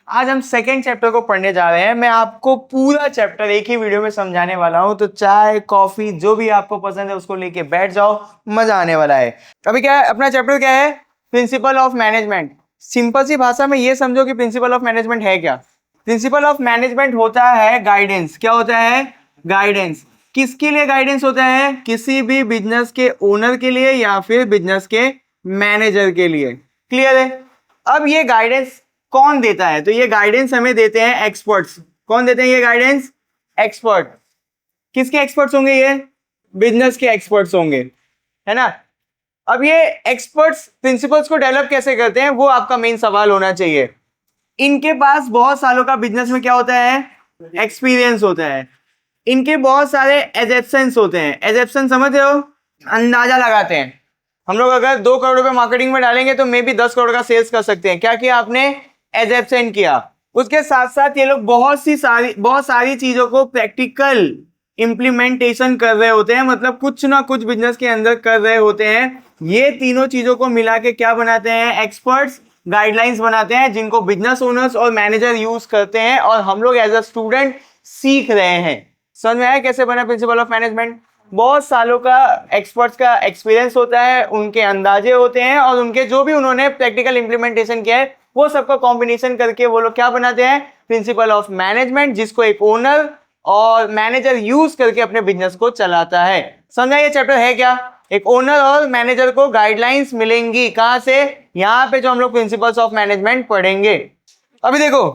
आज हम second chapter को पढ़ने जा रहे हैं। मैं आपको पूरा चैप्टर एक ही वीडियो में समझाने वाला हूं, तो चाय कॉफी जो भी आपको पसंद है उसको लेके बैठ जाओ, मजा आने वाला है। अभी क्या है, अपना चैप्टर क्या है? Principle of management. सिंपल सी भाषा में ये समझो कि प्रिंसिपल ऑफ मैनेजमेंट है क्या। प्रिंसिपल ऑफ मैनेजमेंट होता है गाइडेंस। क्या होता है? गाइडेंस। किसके लिए गाइडेंस होता है? किसी भी बिजनेस के ओनर के लिए या फिर बिजनेस के मैनेजर के लिए। क्लियर है? अब ये गाइडेंस कौन देता है? तो ये गाइडेंस हमें देते हैं एक्सपर्ट्स। कौन देते हैं ये गाइडेंस? एक्सपर्ट। किसके एक्सपर्ट्स होंगे? ये बिजनेस के एक्सपर्ट्स होंगे, है ना। अब ये एक्सपर्ट्स प्रिंसिपल्स को डेवलप कैसे करते हैं, वो आपका मेन सवाल होना चाहिए। इनके पास बहुत सालों का बिजनेस में क्या होता है? एक्सपीरियंस होता है। इनके बहुत सारे एजेप्शंस होते हैं। एजेप्शन समझ रहे हो? अंदाजा लगाते हैं। हम लोग अगर 2 करोड़ रुपए मार्केटिंग में डालेंगे तो मे बी 10 करोड़ का सेल्स कर सकते हैं। क्या किया आपने? एजेप्शन किया। उसके साथ साथ ये लोग बहुत सारी चीजों को प्रैक्टिकल इंप्लीमेंटेशन कर रहे होते हैं, मतलब कुछ ना कुछ बिजनेस के अंदर कर रहे होते हैं। ये तीनों चीजों को मिला के क्या बनाते हैं? एक्सपर्ट्स गाइडलाइंस बनाते हैं, जिनको बिजनेस ओनर्स और मैनेजर यूज करते हैं और हम लोग एज अ स्टूडेंट सीख रहे हैं। समझ में आया कैसे बना प्रिंसिपल ऑफ मैनेजमेंट? बहुत सालों का एक्सपर्ट्स का एक्सपीरियंस होता है, उनके अंदाजे होते हैं और उनके जो भी उन्होंने प्रैक्टिकल इंप्लीमेंटेशन किया है वो सबका कॉम्बिनेशन करके वो लोग क्या बनाते हैं? प्रिंसिपल ऑफ मैनेजमेंट, जिसको एक ओनर और मैनेजर यूज करके अपने बिजनेस को चलाता है। समझा ये चैप्टर है क्या? एक ओनर और मैनेजर को गाइडलाइंस मिलेंगी कहां से? यहां पे जो हम लोग प्रिंसिपल्स ऑफ मैनेजमेंट पढ़ेंगे। अभी देखो,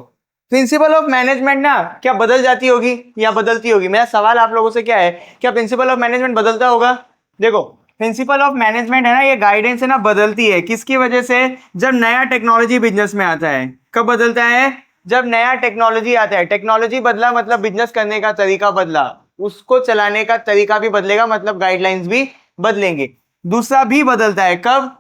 प्रिंसिपल ऑफ मैनेजमेंट ना क्या बदल जाती होगी या बदलती होगी? मेरा सवाल आप लोगों से क्या है, क्या प्रिंसिपल ऑफ मैनेजमेंट बदलता होगा? देखो, प्रिंसिपल ऑफ मैनेजमेंट है ना, ये गाइडेंस है ना, बदलती है। किसकी वजह से? जब नया टेक्नोलॉजी बिजनेस में आता है। कब बदलता है? जब नया टेक्नोलॉजी आता है। टेक्नोलॉजी बदला मतलब बिजनेस करने का तरीका बदला, उसको चलाने का तरीका भी बदलेगा, मतलब गाइडलाइंस भी बदलेंगे। दूसरा भी बदलता है। कब?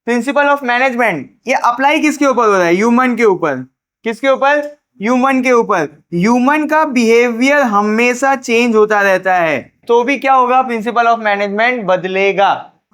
प्रिंसिपल ऑफ मैनेजमेंट ये अप्लाई किसके ऊपर हो रहा है? ह्यूमन के ऊपर। किसके ऊपर? ह्यूमन के ऊपर। ह्यूमन का बिहेवियर हमेशा चेंज होता रहता है, तो भी क्या होगा? प्रिंसिपल ऑफ मैनेजमेंट बदलेगा।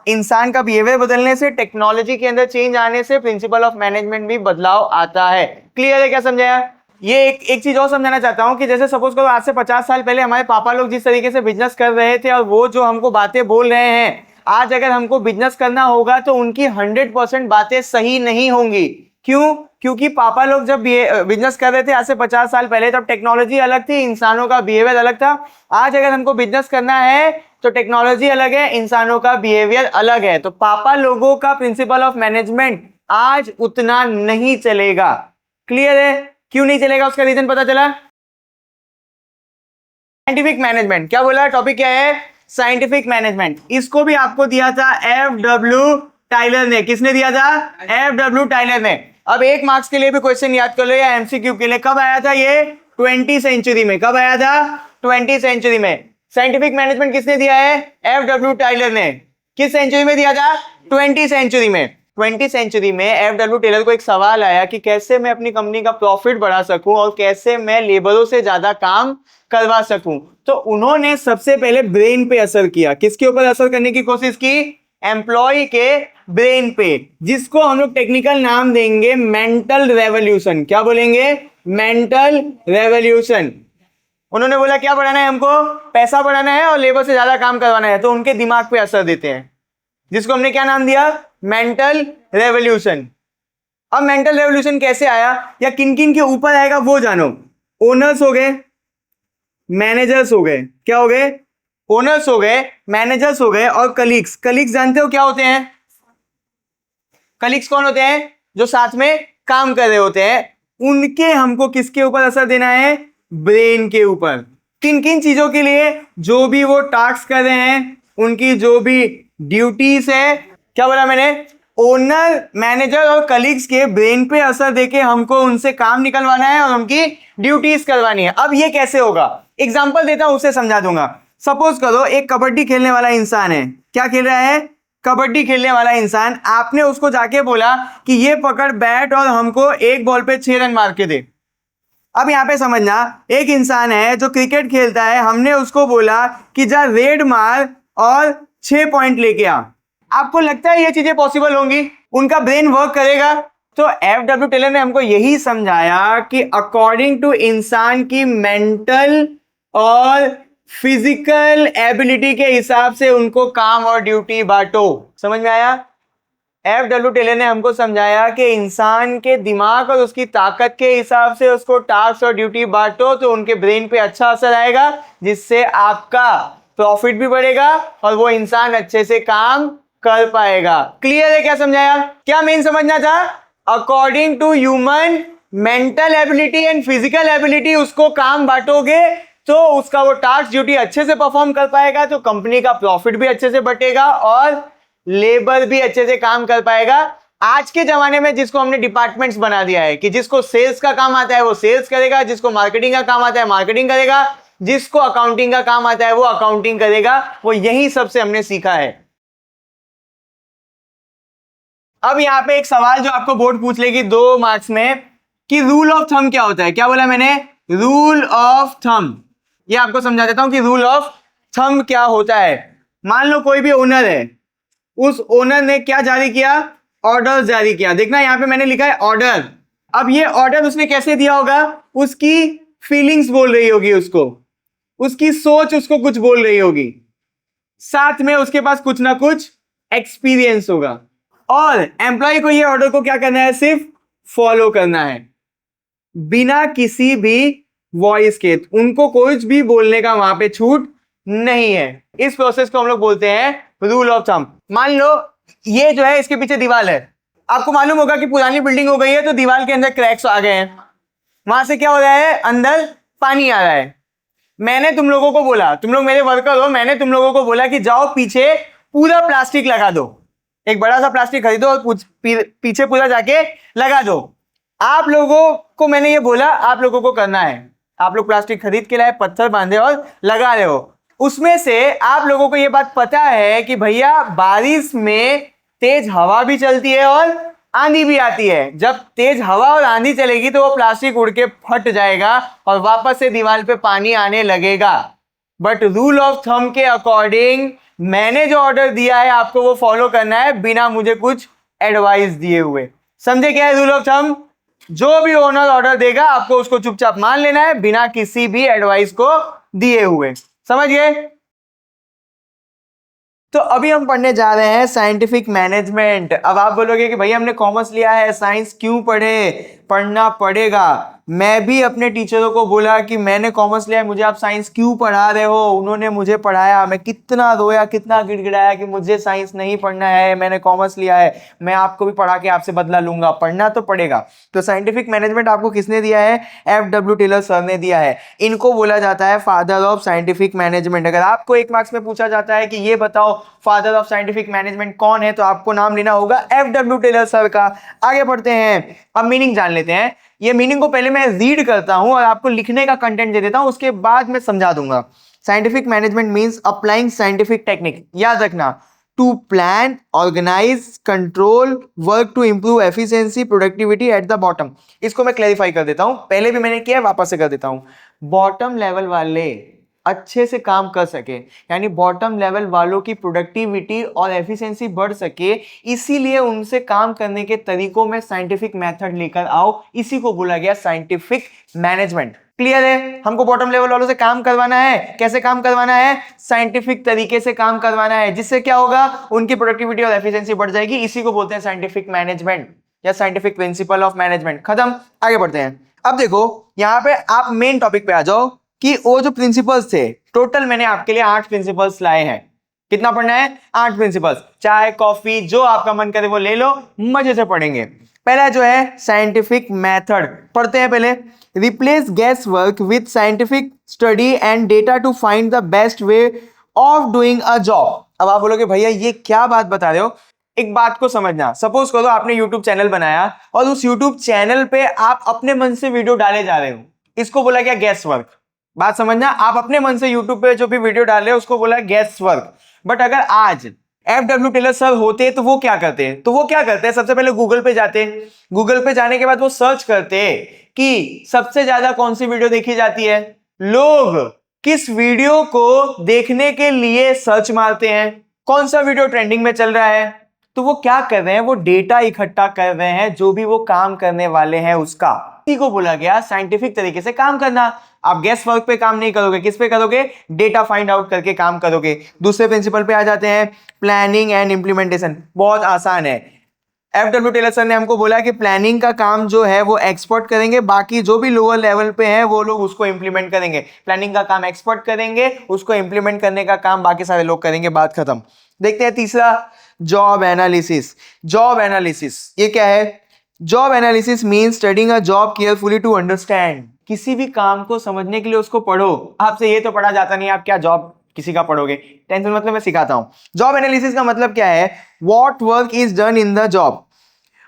इंसान का बिहेवियर बदलने से, टेक्नोलॉजी के अंदर चेंज आने से प्रिंसिपल ऑफ मैनेजमेंट भी बदलाव आता है। क्लियर है? क्या समझाया? ये एक चीज और समझाना चाहता हूं कि जैसे सपोज करो आज से 50 साल पहले हमारे पापा लोग जिस तरीके से बिजनेस कर रहे थे और वो जो हमको बातें बोल रहे हैं, आज अगर हमको बिजनेस करना होगा तो उनकी 100% बातें सही नहीं होंगी। क्यों? क्योंकि पापा लोग जब बिजनेस कर रहे थे आज से 50 साल पहले, तब टेक्नोलॉजी अलग थी, इंसानों का बिहेवियर अलग था। आज अगर हमको बिजनेस करना है तो टेक्नोलॉजी अलग है, इंसानों का बिहेवियर अलग है। तो पापा लोगों का प्रिंसिपल ऑफ मैनेजमेंट आज उतना नहीं चलेगा। क्लियर है? क्यों नहीं चलेगा? उसका रीजन पता चला? Scientific management. क्या बोला? टॉपिक क्या है? Scientific management. इसको भी आपको दिया था FW टाइलर ने। किसने दिया था? FW टाइलर ने। अब 1 मार्क्स के लिए भी क्वेश्चन याद कर लो या MCQ के लिए। कब आया था ये? 20th सेंचुरी में। कब आया था? 20th सेंचुरी में। साइंटिफिक मैनेजमेंट किसने दिया है? FW टाइलर ने। किस सेंचुरी में दिया था? 20th सेंचुरी में। 20th सेंचुरी में FW टेलर को एक सवाल आया कि कैसे मैं अपनी कंपनी का प्रॉफिट बढ़ा सकूं और कैसे मैं लेबरों से ज्यादा काम करवा सकूं। तो उन्होंने सबसे पहले ब्रेन पे असर किया। किसके ऊपर असर करने की कोशिश की? एम्प्लॉय के ब्रेन पे, जिसको हम लोग टेक्निकल नाम देंगे मेंटल रेवोल्यूशन। क्या बोलेंगे? Mental revolution. उन्होंने बोला क्या बढ़ाना है हमको? पैसा बढ़ाना है और लेबर से ज्यादा काम करवाना है, तो उनके दिमाग पे असर देते हैं, जिसको हमने क्या नाम दिया? Mental revolution. अब मेंटल रेवोल्यूशन कैसे आया या किन किन के ऊपर आएगा वो जानो। ओनर्स हो गए, मैनेजर्स हो गए। क्या हो गए? ओनर्स हो गए, मैनेजर्स हो गए और कलीग्स। कलीग्स जानते हो क्या होते हैं? कलीग्स कौन होते हैं? जो साथ में काम कर रहे होते हैं। उनके हमको किसके ऊपर असर देना है? ब्रेन के ऊपर। किन किन चीजों के लिए? जो भी वो टास्क कर रहे हैं, उनकी जो भी ड्यूटीज है। क्या बोला मैंने? ओनर, मैनेजर और कलीग्स के ब्रेन पे असर देके हमको उनसे काम निकलवाना है और उनकी ड्यूटीज करवानी है। अब ये कैसे होगा? एग्जांपल देता हूं, उससे समझा दूंगा। सपोज करो एक कबड्डी खेलने वाला इंसान है। क्या खेल रहा है? कबड्डी खेलने वाला इंसान। आपने उसको जाके बोला कि ये पकड़ बैट और हमको एक बॉल पे 6 रन मार के दे। अब यहां पे समझना, एक इंसान है जो क्रिकेट खेलता है, हमने उसको बोला कि जा रेड मार और 6 पॉइंट लेके आ। आपको लगता है ये चीजें पॉसिबल होंगी? उनका ब्रेन वर्क करेगा? तो FW टेलर ने हमको यही समझाया कि अकॉर्डिंग टू इंसान की मेंटल और फिजिकल एबिलिटी के हिसाब से उनको काम और ड्यूटी बांटो। समझ में आया? FW टेलर ने हमको समझाया कि इंसान के दिमाग और उसकी ताकत के हिसाब से उसको टास्क और ड्यूटी बांटो तो उनके ब्रेन पे अच्छा असर आएगा, जिससे आपका प्रॉफिट भी बढ़ेगा और वो इंसान अच्छे से काम कर पाएगा। क्लियर है? क्या समझाया? क्या मेन समझना था? According to human mental ability and physical ability उसको काम बांटोगे तो उसका वो टास्क ड्यूटी अच्छे से परफॉर्म कर पाएगा, तो कंपनी का प्रॉफिट भी अच्छे से बढ़ेगा और लेबर भी अच्छे से काम कर पाएगा। आज के जमाने में जिसको हमने डिपार्टमेंट्स बना दिया है कि जिसको सेल्स का काम आता है वो सेल्स करेगा, जिसको मार्केटिंग का काम आता है मार्केटिंग करेगा, जिसको अकाउंटिंग का काम आता है वो अकाउंटिंग करेगा, वो यही सबसे हमने सीखा है। अब यहां पे एक सवाल जो आपको बोर्ड पूछ लेगी 2 मार्क्स में कि रूल ऑफ थंब क्या होता है। क्या बोला मैंने? Rule of thumb. ये आपको समझा देता हूं कि रूल ऑफ थंब क्या होता है। मान लो कोई भी ओनर है, उस ओनर ने क्या जारी किया? ऑर्डर जारी किया। देखना यहां पे मैंने लिखा है ऑर्डर। अब ये ऑर्डर उसने कैसे दिया होगा? उसकी फीलिंग्स बोल रही होगी उसको, उसकी सोच उसको कुछ बोल रही होगी, साथ में उसके पास कुछ ना कुछ एक्सपीरियंस होगा और एम्प्लॉय को ये ऑर्डर को क्या करना है? सिर्फ फॉलो करना है बिना किसी भी वॉइस के। उनको कुछ भी बोलने का वहां पे छूट नहीं है। इस प्रोसेस को हम लोग बोलते हैं रूल ऑफ थंब। मान लो ये जो है इसके पीछे दीवार है, आपको मालूम होगा कि पुरानी बिल्डिंग हो गई है तो दीवार के अंदर क्रैक्स आ गए हैं, वहां से क्या हो रहा है? अंदर पानी आ रहा है। मैंने तुम लोगों को बोला, तुम लोग मेरे वर्कर हो, मैंने तुम लोगों को बोला कि जाओ पीछे पूरा प्लास्टिक लगा दो, एक बड़ा सा प्लास्टिक खरीदो और पीछे पूरा जाके लगा दो। आप लोगों को मैंने ये बोला आप लोगों को करना है, आप लोग प्लास्टिक खरीद के लाए, पत्थर बांधे और लगा रहे हो। उसमें से आप लोगों को ये बात पता है कि भैया बारिश में तेज हवा भी चलती है और आंधी भी आती है। जब तेज हवा और आंधी चलेगी तो वो प्लास्टिक उड़ के फट जाएगा और वापस से दीवार पे पानी आने लगेगा। बट रूल ऑफ थंब के अकॉर्डिंग मैंने जो ऑर्डर दिया है आपको वो फॉलो करना है बिना मुझे कुछ एडवाइस दिए हुए। समझे क्या है रूल ऑफ थंब? जो भी ओनर ऑर्डर देगा आपको उसको चुपचाप मान लेना है बिना किसी भी एडवाइस को दिए हुए। समझ गए? तो अभी हम पढ़ने जा रहे हैं साइंटिफिक मैनेजमेंट। अब आप बोलोगे कि भैया हमने कॉमर्स लिया है, साइंस क्यों पढ़े? पढ़ना पड़ेगा। मैं भी अपने टीचरों को बोला कि मैंने कॉमर्स लिया है, मुझे आप साइंस क्यों पढ़ा रहे हो? उन्होंने मुझे पढ़ाया, मैं कितना रोया, कितना गिड़गिड़ाया कि मुझे साइंस नहीं पढ़ना है, मैंने कॉमर्स लिया है। मैं आपको भी पढ़ा के आपसे बदला लूंगा, पढ़ना तो पड़ेगा। तो साइंटिफिक मैनेजमेंट आपको किसने दिया है? FW टेलर सर ने दिया है। इनको बोला जाता है फादर ऑफ साइंटिफिक मैनेजमेंट। अगर आपको 1 मार्क्स में पूछा जाता है कि ये बताओ फादर ऑफ साइंटिफिक मैनेजमेंट कौन है, तो आपको नाम लेना होगा FW टेलर सर का। आगे बढ़ते हैं, अब मीनिंग जान लेते हैं। ये मीनिंग को पहले मैं रीड करता हूं और आपको लिखने का कंटेंट दे देता हूं, उसके बाद मैं समझा दूंगा। Scientific management means applying scientific technique. याद रखना, to plan, organise, control, work to improve efficiency, productivity at the bottom. इसको मैं क्लैरिफाई कर देता हूं, पहले भी मैंने किया, वापस से कर देता हूं। बॉटम लेवल वाले अच्छे से काम कर सके, यानी बॉटम लेवल वालों की प्रोडक्टिविटी और एफिशिएंसी बढ़ सके, इसीलिए उनसे काम करने के तरीकों में साइंटिफिक मेथड लेकर आओ। इसी को बोला गया साइंटिफिक मैनेजमेंट। क्लियर है? हमको बॉटम लेवल वालों से काम करवाना है। कैसे काम करवाना है? साइंटिफिक तरीके से काम करवाना है, जिससे क्या होगा? उनकी प्रोडक्टिविटी और एफिशिएंसी बढ़ जाएगी। इसी को बोलते हैं साइंटिफिक मैनेजमेंट या साइंटिफिक प्रिंसिपल ऑफ मैनेजमेंट। खत्म, आगे बढ़ते हैं। अब देखो यहां पे आप मेन टॉपिक पे आ जाओ कि वो जो प्रिंसिपल्स थे, टोटल मैंने आपके लिए 8 प्रिंसिपल्स लाए हैं। कितना पढ़ना है? 8 प्रिंसिपल्स। चाय कॉफी जो आपका मन करे वो ले लो, मजे से पढ़ेंगे। पहला जो है साइंटिफिक मेथड, पढ़ते हैं पहले। Replace guess work with scientific study and data to find the best way of doing a job. अब आप बोलोगे भैया ये क्या बात बता रहे हो? एक बात को समझना, सपोज करो आपने YouTube चैनल बनाया और उस YouTube चैनल पे आप अपने मन से वीडियो डाले जा रहे हो, इसको बोला गया गैस वर्क। बात समझना, आप अपने मन से YouTube पे जो भी वीडियो डाल रहे हो उसको बोला गैस वर्क। बट अगर आज FW टेलर सर होते तो वो क्या करते? सबसे पहले गूगल पे जाते, गूगल पे जाने के बाद वो सर्च करते कि सबसे ज्यादा कौन सी वीडियो देखी जाती है, लोग किस वीडियो को देखने के लिए सर्च मारते हैं, कौन सा वीडियो ट्रेंडिंग में चल रहा है, तो वो क्या कर रहे हैं, वो डेटा इकट्ठा कर रहे हैं जो भी वो काम करने वाले हैं उसका। इसी को बोला गया साइंटिफिक तरीके से काम करना। आप गेस वर्क पे काम नहीं करोगे, किस पे करोगे, डेटा फाइंड आउट करके काम करोगे। दूसरे प्रिंसिपल पे आ जाते हैं, प्लानिंग एंड इंप्लीमेंटेशन। बहुत आसान है। FW टेलर सर ने हमको बोला कि प्लानिंग का काम जो है वो एक्सपर्ट करेंगे, बाकी जो भी लोअर लेवल पे है वो लोग उसको इंप्लीमेंट करेंगे। प्लानिंग का काम एक्सपर्ट करेंगे, उसको इंप्लीमेंट करने का काम बाकी सारे लोग करेंगे, बात खत्म। देखते हैं तीसरा, जॉब एनालिसिस। जॉब एनालिसिस ये क्या है? Job analysis means studying a job carefully to understand. किसी भी काम को समझने के लिए उसको पढ़ो। आपसे ये तो पढ़ा जाता नहीं, आप क्या जॉब किसी का पढ़ोगे, टेंशन मतलब मैं सिखाता हूं। जॉब एनालिसिस का मतलब क्या है? What work is done in the job,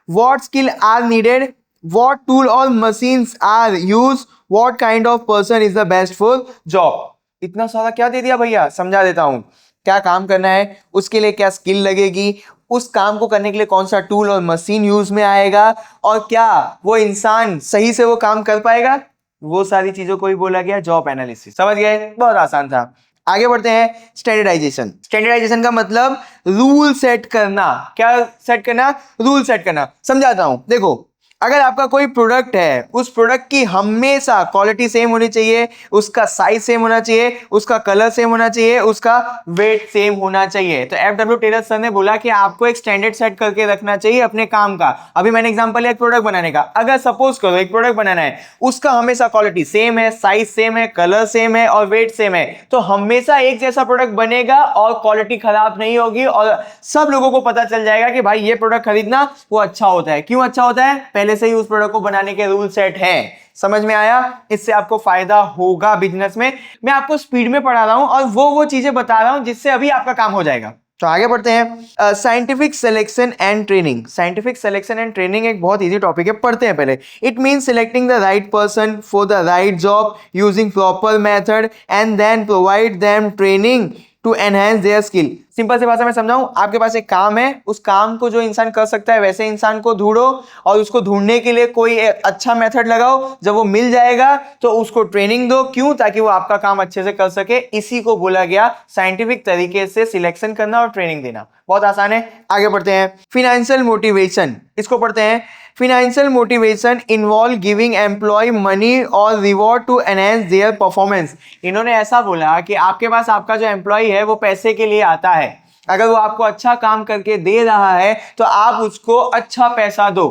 what skill are needed, what tool और machines are use, what kind of person is the best for job. इतना सारा क्या दे दिया भैया, समझा देता हूं। क्या काम करना है, उसके लिए क्या स्किल लगेगी, उस काम को करने के लिए कौन सा टूल और मशीन यूज में आएगा, और क्या वो इंसान सही से वो काम कर पाएगा, वो सारी चीजों को ही बोला गया जॉब एनालिसिस। समझ गए? बहुत आसान था। आगे बढ़ते हैं, स्टैंडर्डाइजेशन। स्टैंडर्डाइजेशन का मतलब रूल सेट करना। क्या सेट करना? रूल सेट करना। समझाता हूं, देखो अगर आपका कोई प्रोडक्ट है, उस प्रोडक्ट की हमेशा क्वालिटी सेम होनी चाहिए, उसका साइज सेम होना चाहिए, उसका कलर सेम होना चाहिए, उसका वेट सेम होना चाहिए। तो FW टेलर सर ने बोला कि आपको एक स्टैंडर्ड सेट करके रखना चाहिए अपने काम का। अभी मैंने एग्जांपल लिया एक प्रोडक्ट बनाने का। अगर सपोज करो एक प्रोडक्ट बनाना है, उसका हमेशा क्वालिटी सेम है, साइज सेम है, कलर सेम है और वेट सेम है, तो हमेशा एक जैसा प्रोडक्ट बनेगा और क्वालिटी खराब नहीं होगी, और सब लोगों को पता चल जाएगा कि भाई ये प्रोडक्ट खरीदना वो अच्छा होता है। क्यों अच्छा होता है? पहले से ही उस प्रोडक्ट को बनाने के रूल सेट हैं। समझ में आया? इससे आपको फायदा होगा बिजनेस में। मैं आपको स्पीड में पढ़ा रहा हूं और वो चीजें बता रहा हूं जिससे अभी आपका काम हो जाएगा। तो आगे बढ़ते हैं, scientific selection and training. Scientific selection and training एक बहुत इजी टॉपिक है, पढ़ते हैं पहले। It means selecting the right person for the right job using proper method and then provide them training to enhance their skill. Simple सी भाषा में समझाऊं, आपके पास एक काम है, उस काम को जो इंसान कर सकता है वैसे इंसान को ढूंढो, और उसको ढूंढने के लिए कोई अच्छा मेथड लगाओ। जब वो मिल जाएगा तो उसको ट्रेनिंग दो। क्यों? ताकि वो आपका काम अच्छे से कर सके। इसी को बोला गया साइंटिफिक तरीके से सिलेक्शन करना और ट्रेनिंग देना। बहुत आसान है। आगे बढ़ते हैं, फिनेंशियल मोटिवेशन। इसको पढ़ते हैं। Financial motivation involve giving employee money or reward to enhance their performance। इन्होंने ऐसा बोला कि आपके पास आपका जो एम्प्लॉय है वो पैसे के लिए आता है। अगर वो आपको अच्छा काम करके दे रहा है तो आप उसको अच्छा पैसा दो।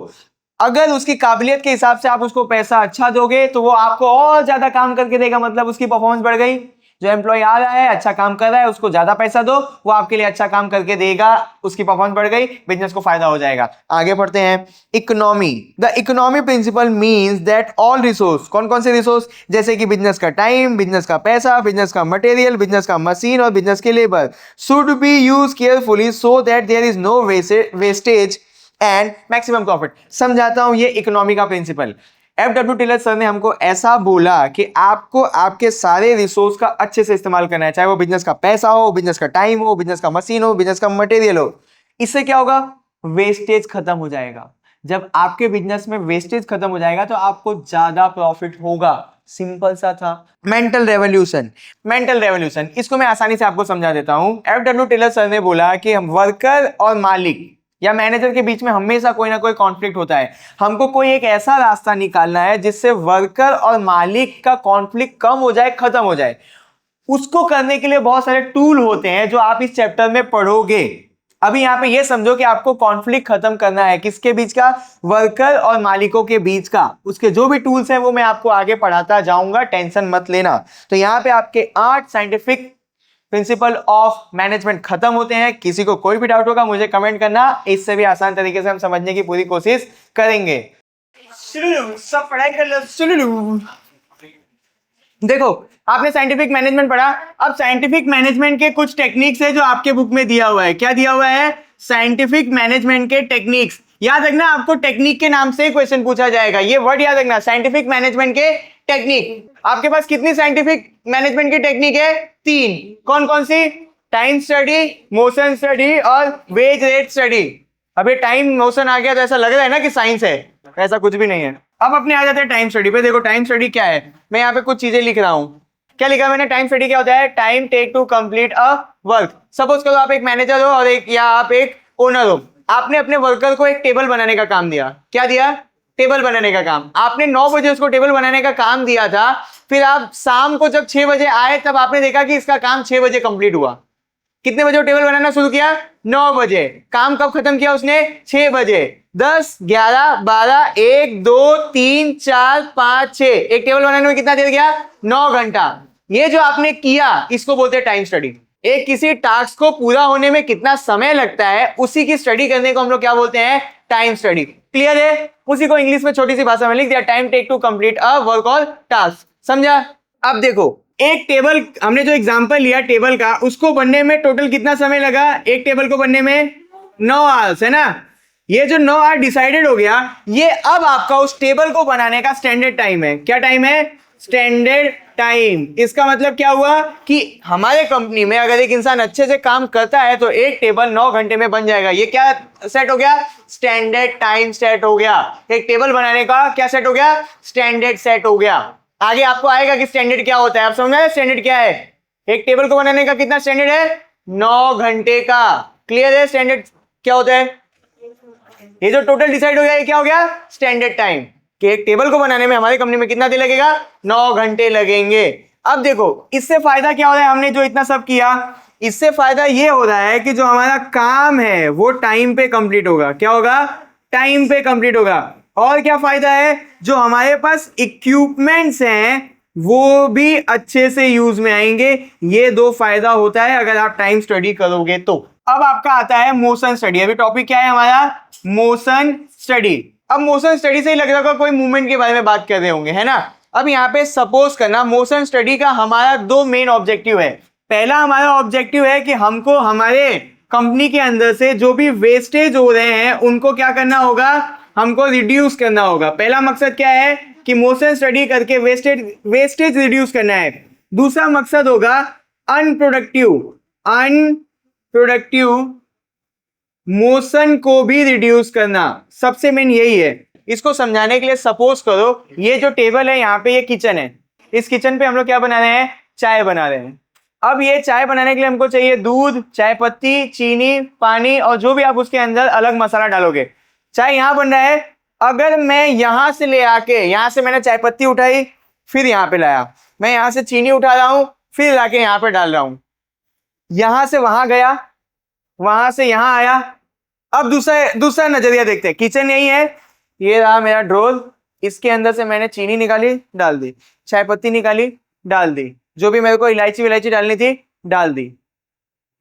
अगर उसकी काबिलियत के हिसाब से आप उसको पैसा अच्छा दोगे तो वो आपको और ज्यादा काम करके देगा, मतलब उसकी परफॉर्मेंस बढ़ गई। जो एम्प्लॉय आ रहा है, अच्छा काम कर रहा है, उसको ज्यादा पैसा दो, वो आपके लिए अच्छा काम करके देगा, उसकी परफॉर्मेंस बढ़ गई, बिजनेस को फायदा हो जाएगा। आगे बढ़ते हैं, economy. The economy principle means that all resource, कौन कौन से रिसोर्स, जैसे कि बिजनेस का टाइम, बिजनेस का पैसा, बिजनेस का मटेरियल, बिजनेस का मशीन और बिजनेस के labour should be use carefully so that there is no wastage and maximum profit. समझाता हूं ये इकोनॉमी का प्रिंसिपल। FW टेलर सर ने हमको ऐसा बोला कि आपको आपके सारे रिसोर्स का अच्छे से इस्तेमाल करना है, चाहे वो बिजनेस का पैसा हो, बिजनेस का टाइम हो, बिजनेस का मशीन हो, बिजनेस का मटेरियल हो। इससे क्या होगा? वेस्टेज खत्म हो जाएगा। जब आपके बिजनेस में वेस्टेज खत्म हो जाएगा तो आपको ज्यादा प्रॉफिट होगा। सिंपल सा था। Mental revolution. मेंटल रेवोल्यूशन इसको मैं आसानी से आपको समझा देता हूं। FW टेलर सर ने बोला कि हम वर्कर और मालिक या मैनेजर के बीच में हमेशा कोई ना कोई कॉन्फ्लिक्ट होता है। हमको कोई एक ऐसा रास्ता निकालना है जिससे वर्कर और मालिक का कॉन्फ्लिक्ट कम हो जाए, खत्म हो जाए। उसको करने के लिए बहुत सारे टूल होते हैं जो आप इस चैप्टर में पढ़ोगे। अभी यहां पे ये समझो कि आपको कॉन्फ्लिक्ट खत्म करना है, किसके बीच का? वर्कर और मालिकों के बीच का। उसके जो भी टूल्स हैं वो मैं आपको आगे पढ़ाता जाऊंगा, टेंशन मत लेना। तो यहां पे आपके 8 साइंटिफिक प्रिंसिपल ऑफ मैनेजमेंट खत्म होते हैं। किसी को कोई भी डाउट होगा मुझे कमेंट करना, इससे भी आसान तरीके से हम समझने की पूरी कोशिश करेंगे। सब पढ़ाई कर लो। देखो आपने साइंटिफिक मैनेजमेंट पढ़ा, अब साइंटिफिक मैनेजमेंट के कुछ टेक्निक्स है जो आपके बुक में दिया हुआ है। क्या दिया हुआ है? साइंटिफिक मैनेजमेंट के टेक्निक्स। याद रखना, आपको टेक्निक के नाम से क्वेश्चन पूछा जाएगा। ये वर्ड याद रखना, साइंटिफिक मैनेजमेंट के टेक्निक। आपके पास कितनी साइंटिफिक मैनेजमेंट की टेक्निक है? 3। कौन कौन सी? टाइम स्टडी, मोशन स्टडी और वेज रेट स्टडी। अभी टाइम मोशन आ गया तो ऐसा लग रहा है ना कि साइंस है, ऐसा कुछ भी नहीं है। अब अपने आ जाते हैं टाइम स्टडी पे। देखो टाइम स्टडी क्या है, मैं यहाँ पे कुछ चीजें लिख रहा हूं। क्या लिखा मैंने? टाइम स्टडी क्या होता है? Time take to complete a work. Suppose करो आप एक मैनेजर हो और एक या आप एक ओनर हो। आपने अपने वर्कर को एक टेबल बनाने का काम दिया। क्या दिया? टेबल बनाने का काम। आपने 9 बजे उसको टेबल बनाने का काम दिया था, फिर आप शाम को जब 6 बजे आए तब आपने देखा कि इसका काम 6 बजे कंप्लीट हुआ। कितने बजे वो टेबल बनाना शुरू किया? 9 बजे। काम कब खत्म किया उसने? 6 बजे। 10, 11, 12, 1, 2, 3, 4, 5, 6, एक टेबल बनाने में कितना देर गया? 9 घंटा। ये जो आपने किया इसको बोलते हैं टाइम स्टडी। एक किसी टास्क को पूरा होने में कितना समय लगता है उसी की स्टडी करने को हम लोग क्या बोलते हैं? Time study. क्लियर है? उसी को इंग्लिश में छोटी सी भाषा में लिख दिया, time take to complete a work और टास्क। समझा? अब देखो, एक टेबल हमने जो एग्जांपल लिया टेबल का, उसको बनने में टोटल कितना समय लगा? एक टेबल को बनने में 9 आवर्स, है ना? ये जो 9 आवर डिसाइडेड हो गया, ये अब आपका उस टेबल को बनाने का स्टैंडर्ड टाइम है। क्या टाइम है? Standard time. इसका मतलब क्या हुआ कि हमारे कंपनी में अगर एक इंसान अच्छे से काम करता है तो एक टेबल 9 घंटे में बन जाएगा। ये क्या सेट हो गया? स्टैंडर्ड टाइम सेट हो गया। एक टेबल बनाने का क्या सेट हो गया? स्टैंडर्ड सेट हो गया। आगे आपको आएगा कि स्टैंडर्ड क्या होता है। आप समझ रहे हैं स्टैंडर्ड क्या है? एक टेबल को बनाने का कितना स्टैंडर्ड है? 9 घंटे का। क्लियर है? स्टैंडर्ड क्या होता है? ये जो टोटल डिसाइड हो गया ये क्या हो गया? Standard time. कि एक टेबल को बनाने में हमारी कंपनी में कितना देर लगेगा? 9 घंटे लगेंगे। अब देखो, इससे फायदा क्या हो रहा है? हमने जो इतना सब किया, इससे फायदा ये हो रहा है कि जो हमारा काम है वो टाइम पे कंप्लीट होगा। क्या होगा? टाइम पे कंप्लीट होगा। और क्या फायदा है? जो हमारे पास इक्विपमेंट्स हैं वो भी अच्छे से यूज में आएंगे। ये 2 फायदा होता है अगर आप टाइम स्टडी करोगे तो। अब आपका आता है मोशन स्टडी। अभी टॉपिक क्या है हमारा? Motion study. अब मोशन स्टडी से ही लग रहा होगा कोई मूवमेंट के बारे में बात कर रहे होंगे, है ना? अब यहाँ पे सपोज करना, मोशन स्टडी का हमारा 2 मेन ऑब्जेक्टिव है। पहला हमारा ऑब्जेक्टिव है कि हमको हमारे कंपनी के अंदर से जो भी वेस्टेज हो रहे हैं उनको क्या करना होगा? हमको रिड्यूस करना होगा। पहला मकसद क्या है? कि मोशन स्टडी करके वेस्टेज रिड्यूस करना है। दूसरा मकसद होगा अनप्रोडक्टिव मोशन को भी रिड्यूस करना। सबसे मेन यही है। इसको समझाने के लिए सपोज करो ये जो टेबल है यहाँ पे, ये किचन है। इस किचन पे हम लोग क्या बना रहे हैं? चाय बना रहे हैं। अब ये चाय बनाने के लिए हमको चाहिए दूध, चाय पत्ती, चीनी, पानी और जो भी आप उसके अंदर अलग मसाला डालोगे। चाय यहाँ बन रहा है। अगर मैं यहां से ले आके, यहां से मैंने चाय पत्ती उठाई फिर यहां पे लाया, मैं यहां से चीनी उठा रहा हूं फिर लाके यहां पे डाल रहा हूं, यहां से वहां गया, वहां से यहां आया। अब दूसरा नजरिया देखते हैं। किचन यही है, ये रहा मेरा ड्रोल, इसके अंदर से मैंने चीनी निकाली डाल दी, चाय पत्ती निकाली डाल दी, जो भी मेरे को इलायची विलायची डालनी थी डाल दी,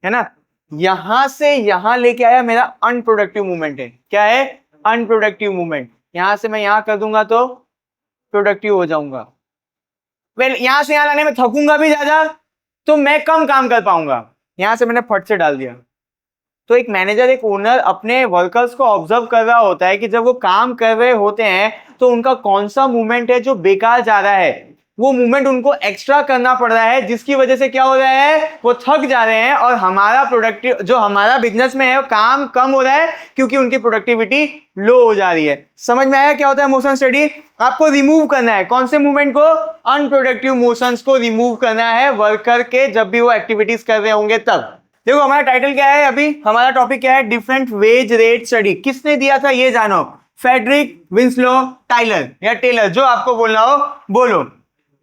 है ना? यहां से यहां लेके आया, मेरा अनप्रोडक्टिव मूवमेंट है। क्या है? Unproductive movement. यहां से मैं यहां कर दूंगा तो प्रोडक्टिव हो जाऊंगा। वेल, यहां से यहां लाने में थकूंगा भी ज्यादा तो मैं कम काम कर पाऊंगा। यहां से मैंने फट से डाल दिया। तो एक मैनेजर, एक ओनर अपने वर्कर्स को ऑब्जर्व कर रहा होता है कि जब वो काम कर रहे होते हैं तो उनका कौन सा मूवमेंट है जो बेकार जा रहा है, वो मूवमेंट उनको एक्स्ट्रा करना पड़ रहा है, जिसकी वजह से क्या हो रहा है? वो थक जा रहे हैं और हमारा प्रोडक्टिव, जो हमारा बिजनेस में है, वो काम कम हो रहा है क्योंकि उनकी प्रोडक्टिविटी लो हो जा रही है। समझ में आया क्या होता है मोशन स्टडी? आपको रिमूव करना है कौन से मूवमेंट को? अनप्रोडक्टिव मोशंस को रिमूव करना है वर्कर के, जब भी वो एक्टिविटीज कर रहे होंगे तब। देखो हमारा टाइटल क्या है, अभी हमारा टॉपिक क्या है? Different wage rate study. किसने दिया था ये जानो? फ्रेडरिक विंस्लो टाइलर या टेलर, जो आपको बोलना हो बोलो।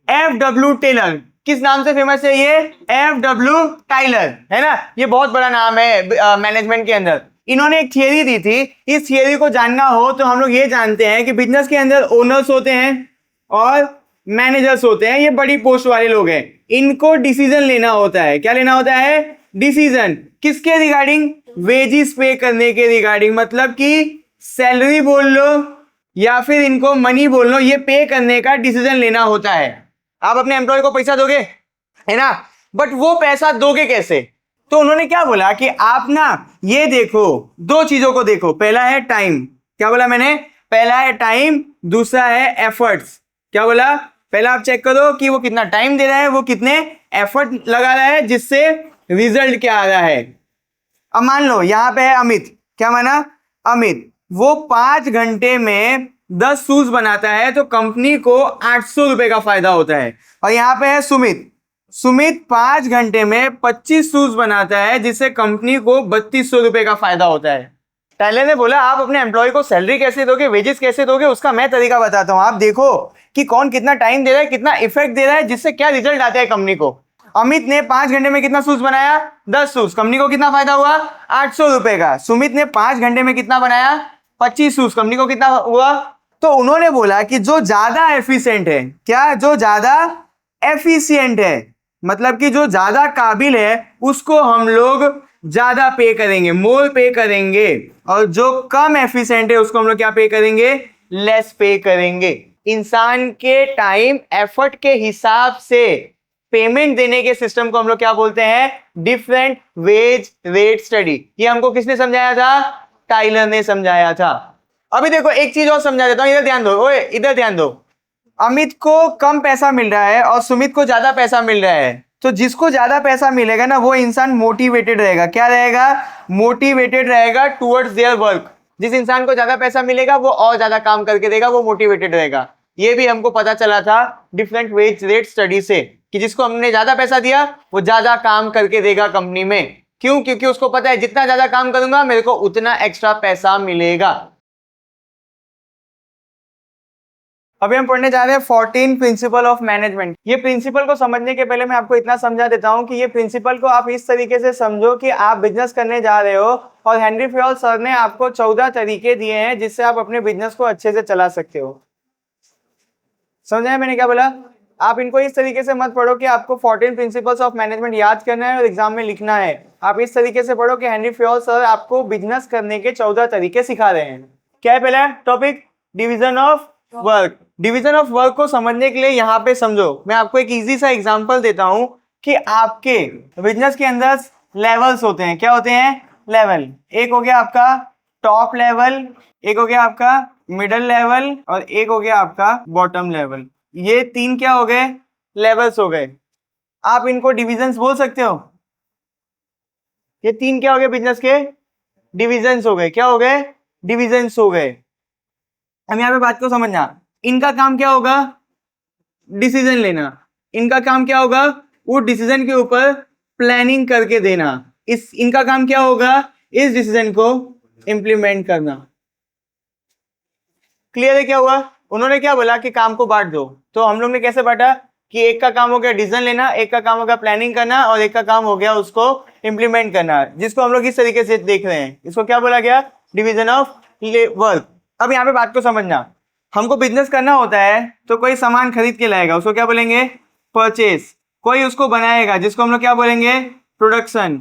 FW टेलर किस नाम से फेमस है? ये FW टाइलर, है ना? ये बहुत बड़ा नाम है मैनेजमेंट के अंदर। इन्होंने एक थियरी दी थी। इस थियरी को जानना हो तो हम लोग ये जानते हैं कि बिजनेस के अंदर ओनर्स होते हैं और मैनेजर्स होते हैं, ये बड़ी पोस्ट वाले लोग हैं। इनको डिसीजन लेना होता है। क्या लेना होता है? डिसीजन। किसके रिगार्डिंग? वेजिस पे करने के रिगार्डिंग। मतलब कि सैलरी बोल लो या फिर इनको मनी बोल लो, ये पे करने का डिसीजन लेना होता है। आप अपने एम्प्लॉय को पैसा दोगे, है ना? बट वो पैसा दोगे कैसे? तो उन्होंने क्या बोला कि आप ना ये देखो, 2 चीजों को देखो। पहला है टाइम। क्या बोला मैंने? पहला है टाइम, दूसरा है एफर्ट्स। क्या बोला? पहला आप चेक करो कि वो कितना टाइम दे रहा है, वो कितने एफर्ट लगा रहा है, जिससे रिजल्ट क्या आ रहा है। अब मान लो यहां पे है अमित। क्या माना? अमित वो 5 घंटे में 10 शूज बनाता है तो कंपनी को 800 रुपए का फायदा होता है। और यहां पे है सुमित 5 घंटे में 25 शूज बनाता है जिससे कंपनी को 3200 रुपए का फायदा होता है। टाइलर ने बोला आप अपने एम्प्लॉय को सैलरी कैसे दोगे, वेजेस कैसे दोगे, उसका मैं तरीका बताता हूं। आप देखो कि कौन कितना टाइम दे रहा है, कितना इफेक्ट दे रहा है, जिससे क्या रिजल्ट आता है कंपनी को। अमित ने 5 घंटे में कितना शूज बनाया, 10 शूज। कंपनी को कितना फायदा हुआ, 800 रुपए का। सुमित ने 5 घंटे में कितना बनाया, 25 शूज। कंपनी को कितना हुआ। तो उन्होंने बोला कि जो ज्यादा एफिशिएंट है, क्या, जो ज्यादा एफिशिएंट है, मतलब कि जो ज्यादा काबिल है, उसको हम लोग ज्यादा पे करेंगे, मोर पे करेंगे। और जो कम एफिशिएंट है उसको हम लोग क्या पे करेंगे, लेस पे करेंगे। इंसान के टाइम एफर्ट के हिसाब से पेमेंट देने के सिस्टम को हम लोग क्या बोलते हैं, डिफरेंट वेज रेट स्टडी। ये हमको किसने समझाया था, टाइलर ने समझाया था। अभी देखो एक चीज और समझा देता हूं, इधर ध्यान दो, ओए इधर ध्यान दो। अमित को कम पैसा मिल रहा है और सुमित को ज्यादा पैसा मिल रहा है, तो जिसको ज्यादा पैसा मिलेगा ना वो इंसान मोटिवेटेड रहेगा। क्या रहेगा, मोटिवेटेड रहेगा टुवर्ड्स देयर वर्क। जिस इंसान को ज्यादा पैसा मिलेगा वो और ज्यादा काम करके देगा, वो मोटिवेटेड रहेगा। ये भी हमको पता चला था डिफरेंट वेज रेट स्टडी से, कि जिसको हमने ज्यादा पैसा दिया वो ज्यादा काम करके देगा कंपनी में। क्यों, क्योंकि उसको पता है जितना ज्यादा काम करूंगा मेरे को उतना एक्स्ट्रा पैसा मिलेगा। अभी हम पढ़ने जा रहे हैं 14 प्रिंसिपल ऑफ मैनेजमेंट। ये प्रिंसिपल को समझने के पहले मैं आपको इतना समझा देता हूं कि ये प्रिंसिपल को आप इस तरीके से समझो कि आप बिजनेस करने जा रहे हो और हेनरी फ्योल सर ने आपको 14 तरीके दिए हैं जिससे आप अपने बिजनेस को अच्छे से चला सकते हो। समझा मैंने क्या बोला। आप इनको इस तरीके से मत पढ़ो कि आपको 14 प्रिंसिपल्स ऑफ मैनेजमेंट याद करना है और एग्जाम में लिखना है। आप इस तरीके से पढ़ो कि हेनरी फ्योल सर आपको बिजनेस करने के 14 तरीके सिखा रहे हैं। क्या है पहला topic, division of work. Division of work को समझने के लिए यहाँ पे समझो, मैं आपको एक इजी सा एग्जांपल देता हूं कि आपके बिजनेस के अंदर लेवल्स होते हैं। क्या होते हैं, लेवल। एक हो गया आपका टॉप लेवल, एक हो गया आपका मिडिल लेवल और एक हो गया आपका बॉटम लेवल। ये 3 क्या हो गए, लेवल्स हो गए। आप इनको डिविजन्स बोल सकते हो। ये 3 क्या हो गए, बिजनेस के डिविजन्स हो गए। क्या हो गए, डिविजन्स हो गए। अब यहाँ पे बात को समझना, इनका काम क्या होगा, डिसीजन लेना। इनका काम क्या होगा, वो डिसीजन के ऊपर प्लानिंग करके देना। इनका काम क्या होगा, इस डिसीजन को इंप्लीमेंट करना। क्लियर है क्या हुआ। उन्होंने क्या बोला कि काम को बांट दो, तो हम लोग ने कैसे बांटा कि एक का काम हो गया डिसीजन लेना, एक का काम हो गया प्लानिंग करना और एक का काम हो गया उसको इंप्लीमेंट करना, जिसको हम लोग इस तरीके से देख रहे हैं। इसको क्या बोला गया, डिवीजन ऑफ वर्क। अब यहाँ पे बात को समझना, हमको बिजनेस करना होता है तो कोई सामान खरीद के लाएगा, उसको क्या बोलेंगे, परचेस। कोई उसको बनाएगा जिसको हम लोग क्या बोलेंगे, प्रोडक्शन।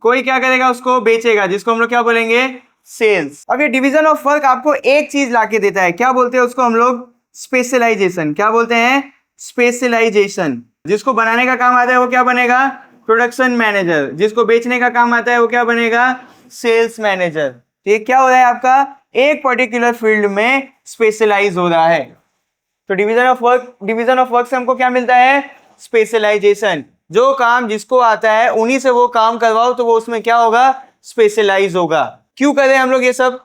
कोई क्या करेगा, उसको बेचेगा, जिसको हम लोग क्या बोलेंगे, सेल्स। अब ये डिवीजन ऑफ वर्क आपको एक चीज लाके देता है, क्या बोलते हैं उसको हम लोग, स्पेशलाइजेशन। क्या बोलते हैं, स्पेशलाइजेशन। जिसको बनाने का काम आता है वो क्या बनेगा, प्रोडक्शन मैनेजर। जिसको बेचने का काम आता है वो क्या बनेगा, सेल्स मैनेजर। तो ये क्या हो रहा है, आपका एक पर्टिकुलर फील्ड में स्पेशलाइज हो रहा है। तो डिवीजन ऑफ वर्क से हमको क्या मिलता है, स्पेशलाइजेशन। जो काम जिसको आता है उन्हीं से वो काम करवाओ तो वो उसमें क्या होगा, स्पेशलाइज होगा। क्यों करें हम लोग ये सब,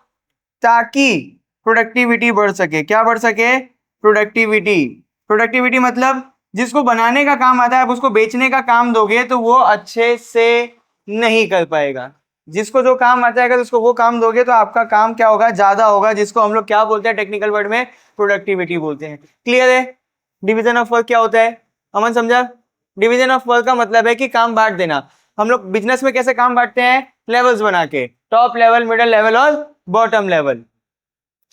ताकि प्रोडक्टिविटी बढ़ सके। क्या बढ़ सके, प्रोडक्टिविटी। प्रोडक्टिविटी मतलब जिसको बनाने का काम आता है आप उसको बेचने का काम दोगे तो वो अच्छे से नहीं कर पाएगा। जिसको जो काम आता है अगर उसको वो काम दोगे तो आपका काम क्या होगा, ज्यादा होगा, जिसको हम लोग क्या बोलते हैं टेक्निकल वर्ड में, प्रोडक्टिविटी बोलते हैं। क्लियर है। डिवीजन ऑफ वर्क क्या होता है, अमन समझा। डिवीजन ऑफ वर्क का मतलब है कि काम बांट देना। हम लोग बिजनेस में कैसे काम बांटते हैं, लेवल्स बना के, टॉप लेवल, मिडिल लेवल और बॉटम लेवल।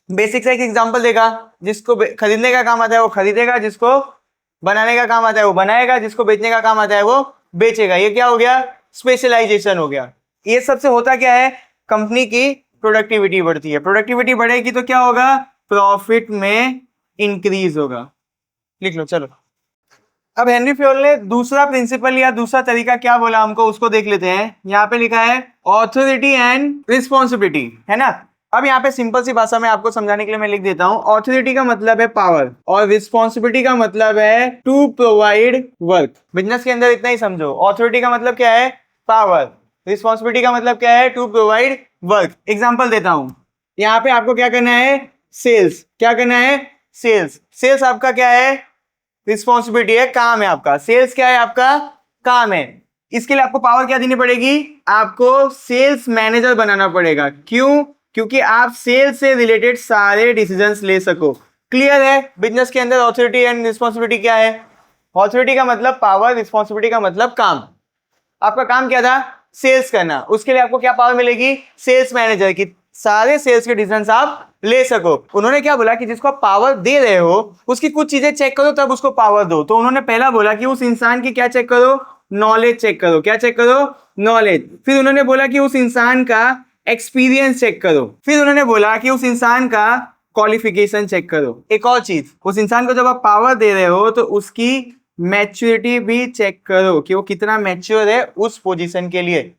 बेसिक सा एक एग्जांपल देगा, जिसको खरीदने का काम आता है वो खरीदेगा, जिसको बनाने का काम आता है वो बनाएगा, जिसको बेचने का काम आता है वो बेचेगा। ये क्या हो गया, स्पेशलाइजेशन हो गया। ये सबसे होता क्या है, कंपनी की प्रोडक्टिविटी बढ़ती है। प्रोडक्टिविटी बढ़ेगी तो क्या होगा, प्रॉफिट में इंक्रीज होगा। लिख लो चलो। अब हेनरी फ्योल ने दूसरा प्रिंसिपल या दूसरा तरीका क्या बोला हमको, उसको देख लेते हैं। यहाँ पे लिखा है ऑथोरिटी एंड रिस्पॉन्सिबिलिटी, है ना। अब यहाँ पे सिंपल सी भाषा में आपको समझाने के लिए मैं लिख देता हूँ। ऑथोरिटी का मतलब है पावर और रिस्पॉन्सिबिलिटी का मतलब है टू प्रोवाइड वर्क। बिजनेस के अंदर इतना ही समझो। ऑथोरिटी का मतलब क्या है, पावर। रिस्पॉन्सिबिलिटी का मतलब क्या है, टू प्रोवाइड वर्क। एग्जाम्पल देता हूँ, यहाँ पे आपको क्या करना है, सेल्स। क्या करना है, सेल्स। सेल्स आपका क्या है, रिस्पॉन्सिबिलिटी है, काम है आपका। सेल्स क्या है, आपका काम है। इसके लिए आपको पावर क्या देनी पड़ेगी, आपको सेल्स मैनेजर बनाना पड़ेगा। क्यों, क्योंकि आप सेल्स से रिलेटेड सारे डिसीजंस ले सको। क्लियर है? बिजनेस के अंदर ऑथोरिटी एंड रिस्पॉन्सिबिलिटी क्या है? ऑथोरिटी का मतलब पावर, रिस्पॉन्सिबिलिटी का मतलब काम। आपका काम क्या था? सेल्स करना। उसके लिए आपको क्या पावर मिलेगी? सेल्स मैनेजर की, सारे सेल्स के डिसीजंस आप ले सको। उन्होंने क्या बोला कि जिसको आप पावर दे रहे हो उसकी कुछ चीजें चेक करो तब उसको पावर दो। तो उन्होंने पहला बोला कि उस इंसान की क्या चेक करो? नॉलेज चेक करो। क्या चेक करो? नॉलेज। फिर उन्होंने बोला कि उस इंसान का एक्सपीरियंस चेक करो। फिर उन्होंने बोला कि उस इंसान का क्वालिफिकेशन चेक करो। एक और चीज, उस इंसान को जब आप पावर दे रहे हो तो उसकी मैच्योरिटी भी चेक करो कि वो कितना मैच्योर है उस पोजीशन के लिए।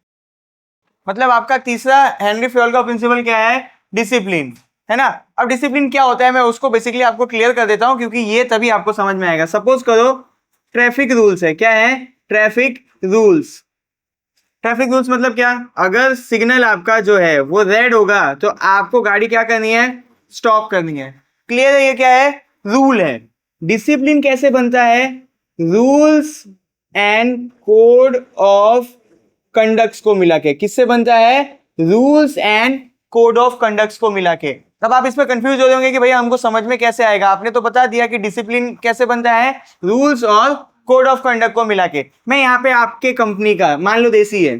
मतलब आपका तीसरा हेनरी फ्योल का प्रिंसिपल क्या है? डिसिप्लिन, है ना। अब डिसिप्लिन क्या होता है मैं उसको बेसिकली आपको क्लियर कर देता हूं, क्योंकि ये तभी आपको समझ में आएगा। सपोज करो ट्रैफिक रूल्स है। क्या है? Traffic rules. ट्रैफिक रूल्स मतलब क्या? अगर सिग्नल आपका जो है वो रेड होगा तो आपको गाड़ी क्या करनी है? स्टॉप करनी है। क्लियर है? ये क्या है? रूल है। डिसिप्लिन कैसे बनता है? Rules and code of conducts को मिला के। किससे बनता है? Rules and code of conducts को मिला के। अब आप इसमें कंफ्यूज हो जाओगे कि भैया हमको समझ में कैसे आएगा। आपने तो बता दिया कि डिसिप्लिन कैसे बनता है? रूल्स और कोड ऑफ कंडक्ट को मिला के। मैं यहाँ पे आपके कंपनी का, मान लो देसी है,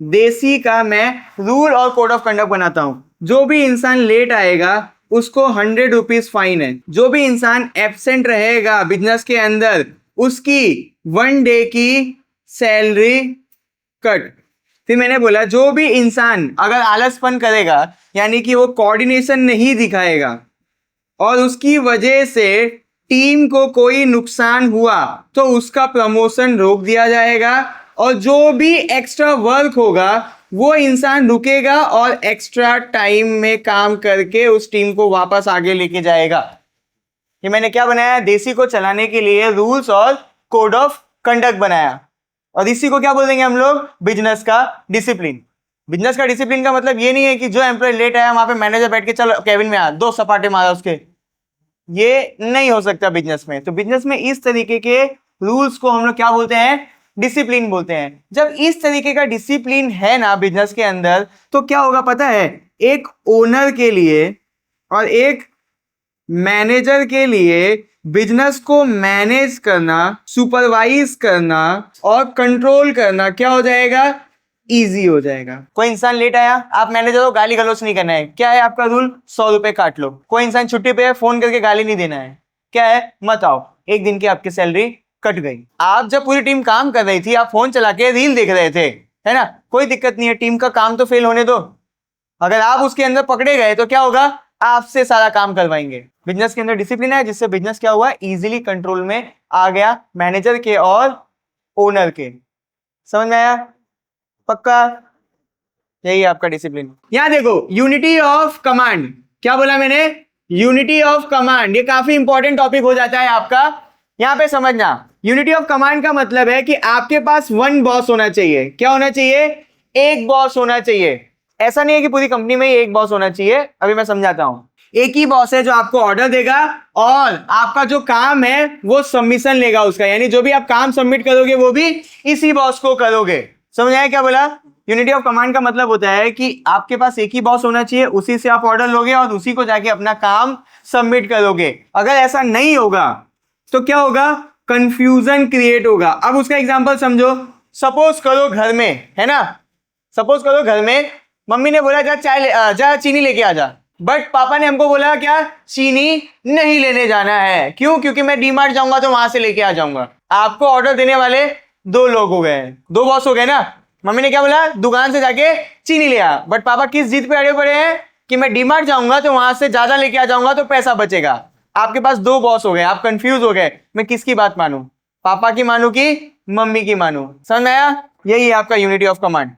देसी का मैं रूल और कोड ऑफ कंडक्ट बनाता हूं। जो भी इंसान लेट आएगा उसको 100 रुपीज फाइन है। जो भी इंसान एब्सेंट रहेगा बिजनेस के अंदर उसकी 1 डे की सैलरी कट। फिर मैंने बोला जो भी इंसान अगर आलसपन करेगा, यानी कि वो कोऑर्डिनेशन नहीं दिखाएगा और उसकी वजह से टीम को कोई नुकसान हुआ तो उसका प्रमोशन रोक दिया जाएगा। और जो भी एक्स्ट्रा वर्क होगा वो इंसान रुकेगा और एक्स्ट्रा टाइम में काम करके उस टीम को वापस आगे लेके जाएगा। ये मैंने क्या बनाया? देसी को चलाने के लिए रूल्स और कोड ऑफ कंडक्ट बनाया। और इसी को क्या बोल देंगे हम लोग? बिजनेस का डिसिप्लिन। बिजनेस का डिसिप्लिन का मतलब ये नहीं है कि जो एम्प्लॉय लेट आया वहां पे मैनेजर बैठ के चल केबिन में आ 2 सपाटे मारा उसके। ये नहीं हो सकता बिजनेस में। तो बिजनेस में इस तरीके के रूल्स को हम लोग क्या बोलते हैं? डिसिप्लिन बोलते हैं। जब इस तरीके का डिसिप्लिन है ना बिजनेस के अंदर तो क्या होगा पता है? एक ओनर के लिए और एक मैनेजर के लिए बिजनेस को मैनेज करना, सुपरवाइज करना और कंट्रोल करना क्या हो जाएगा? इजी हो जाएगा। कोई इंसान लेट आया, आप मैनेजर हो, गाली गलौज नहीं करना है। क्या है आपका रूल? 100 रुपए काट लो। कोई इंसान छुट्टी पे है, फोन करके गाली नहीं देना है। क्या है? मत आओ, 1 दिन की आपकी सैलरी कट गई। आप जब पूरी टीम काम कर रही थी आप फोन चला के रील देख रहे थे, है ना, कोई दिक्कत नहीं है, टीम का काम तो फेल होने दो। अगर आप उसके अंदर पकड़े गए तो क्या होगा? आपसे सारा काम करवाएंगे। बिजनेस के अंदर डिसिप्लिन है जिससे बिजनेस क्या हुआ? इजीली कंट्रोल में आ गया मैनेजर के और ओनर के। समझ में आया? पक्का? यही आपका डिसिप्लिन। यहां देखो यूनिटी ऑफ कमांड। क्या बोला मैंने? Unity of command. ये काफी इंपॉर्टेंट टॉपिक हो जाता है आपका। यहां पे समझना, यूनिटी ऑफ कमांड का मतलब है कि आपके पास वन बॉस होना चाहिए। क्या होना चाहिए? एक बॉस होना चाहिए। ऐसा नहीं है कि पूरी कंपनी में ही एक बॉस होना चाहिए। अभी मैं समझाता हूं। एक ही बॉस है जो आपको ऑर्डर देगा और आपका जो काम है वो सबमिशन लेगा उसका, यानी जो भी आप काम सबमिट करोगे वो भी इसी बॉस को करोगे। समझ आया क्या बोला? यूनिटी ऑफ कमांड का मतलब होता है कि आपके पास एक ही बॉस होना चाहिए, उसी से आप ऑर्डर लोगे और उसी को जाके अपना काम सबमिट करोगे। अगर ऐसा नहीं होगा तो क्या होगा? कंफ्यूजन क्रिएट होगा। अब उसका एग्जांपल समझो। सपोज करो घर में, है ना, सपोज करो घर में मम्मी ने बोला जा जा चीनी लेके आ जा, बट पापा ने हमको बोला क्या? चीनी नहीं लेने जाना है। क्यों? क्योंकि मैं डीमार्ट जाऊंगा तो वहां से लेके आ जाऊंगा। आपको ऑर्डर देने वाले 2 लोग हो गए, 2 बॉस हो गए ना। मम्मी ने क्या बोला? दुकान से जाके चीनी ले आ, बट पापा किस जिद पे अड़े पड़े हैं कि मैं डीमार्ट जाऊंगा तो वहां से ज्यादा लेके आ जाऊंगा तो पैसा बचेगा। आपके पास 2 बॉस हो गए, आप कंफ्यूज हो गए मैं किसकी बात मानूं, पापा की मानूं कि मम्मी की मानूं। समझ आया? यही है आपका unity of command,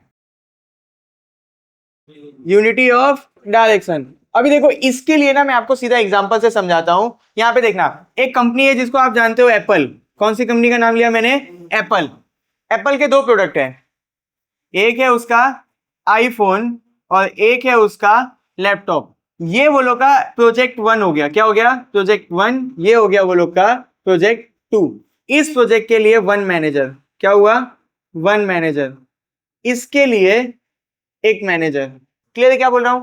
unity of direction. अभी देखो इसके लिए ना मैं आपको सीधा एग्जांपल से समझाता हूं। यहां पे देखना, एक कंपनी है जिसको आप जानते हो, एप्पल। कौन सी कंपनी का नाम लिया मैंने? एप्पल। एप्पल के 2 प्रोडक्ट हैं, एक है उसका आईफोन और एक है उसका लैपटॉप। ये वो लोग का प्रोजेक्ट 1 हो गया। क्या हो गया? प्रोजेक्ट 1। ये हो गया वो लोग का प्रोजेक्ट 2। इस प्रोजेक्ट के लिए 1 मैनेजर। क्या हुआ? 1 मैनेजर। इसके लिए 1 मैनेजर। क्लियर है क्या बोल रहा हूं?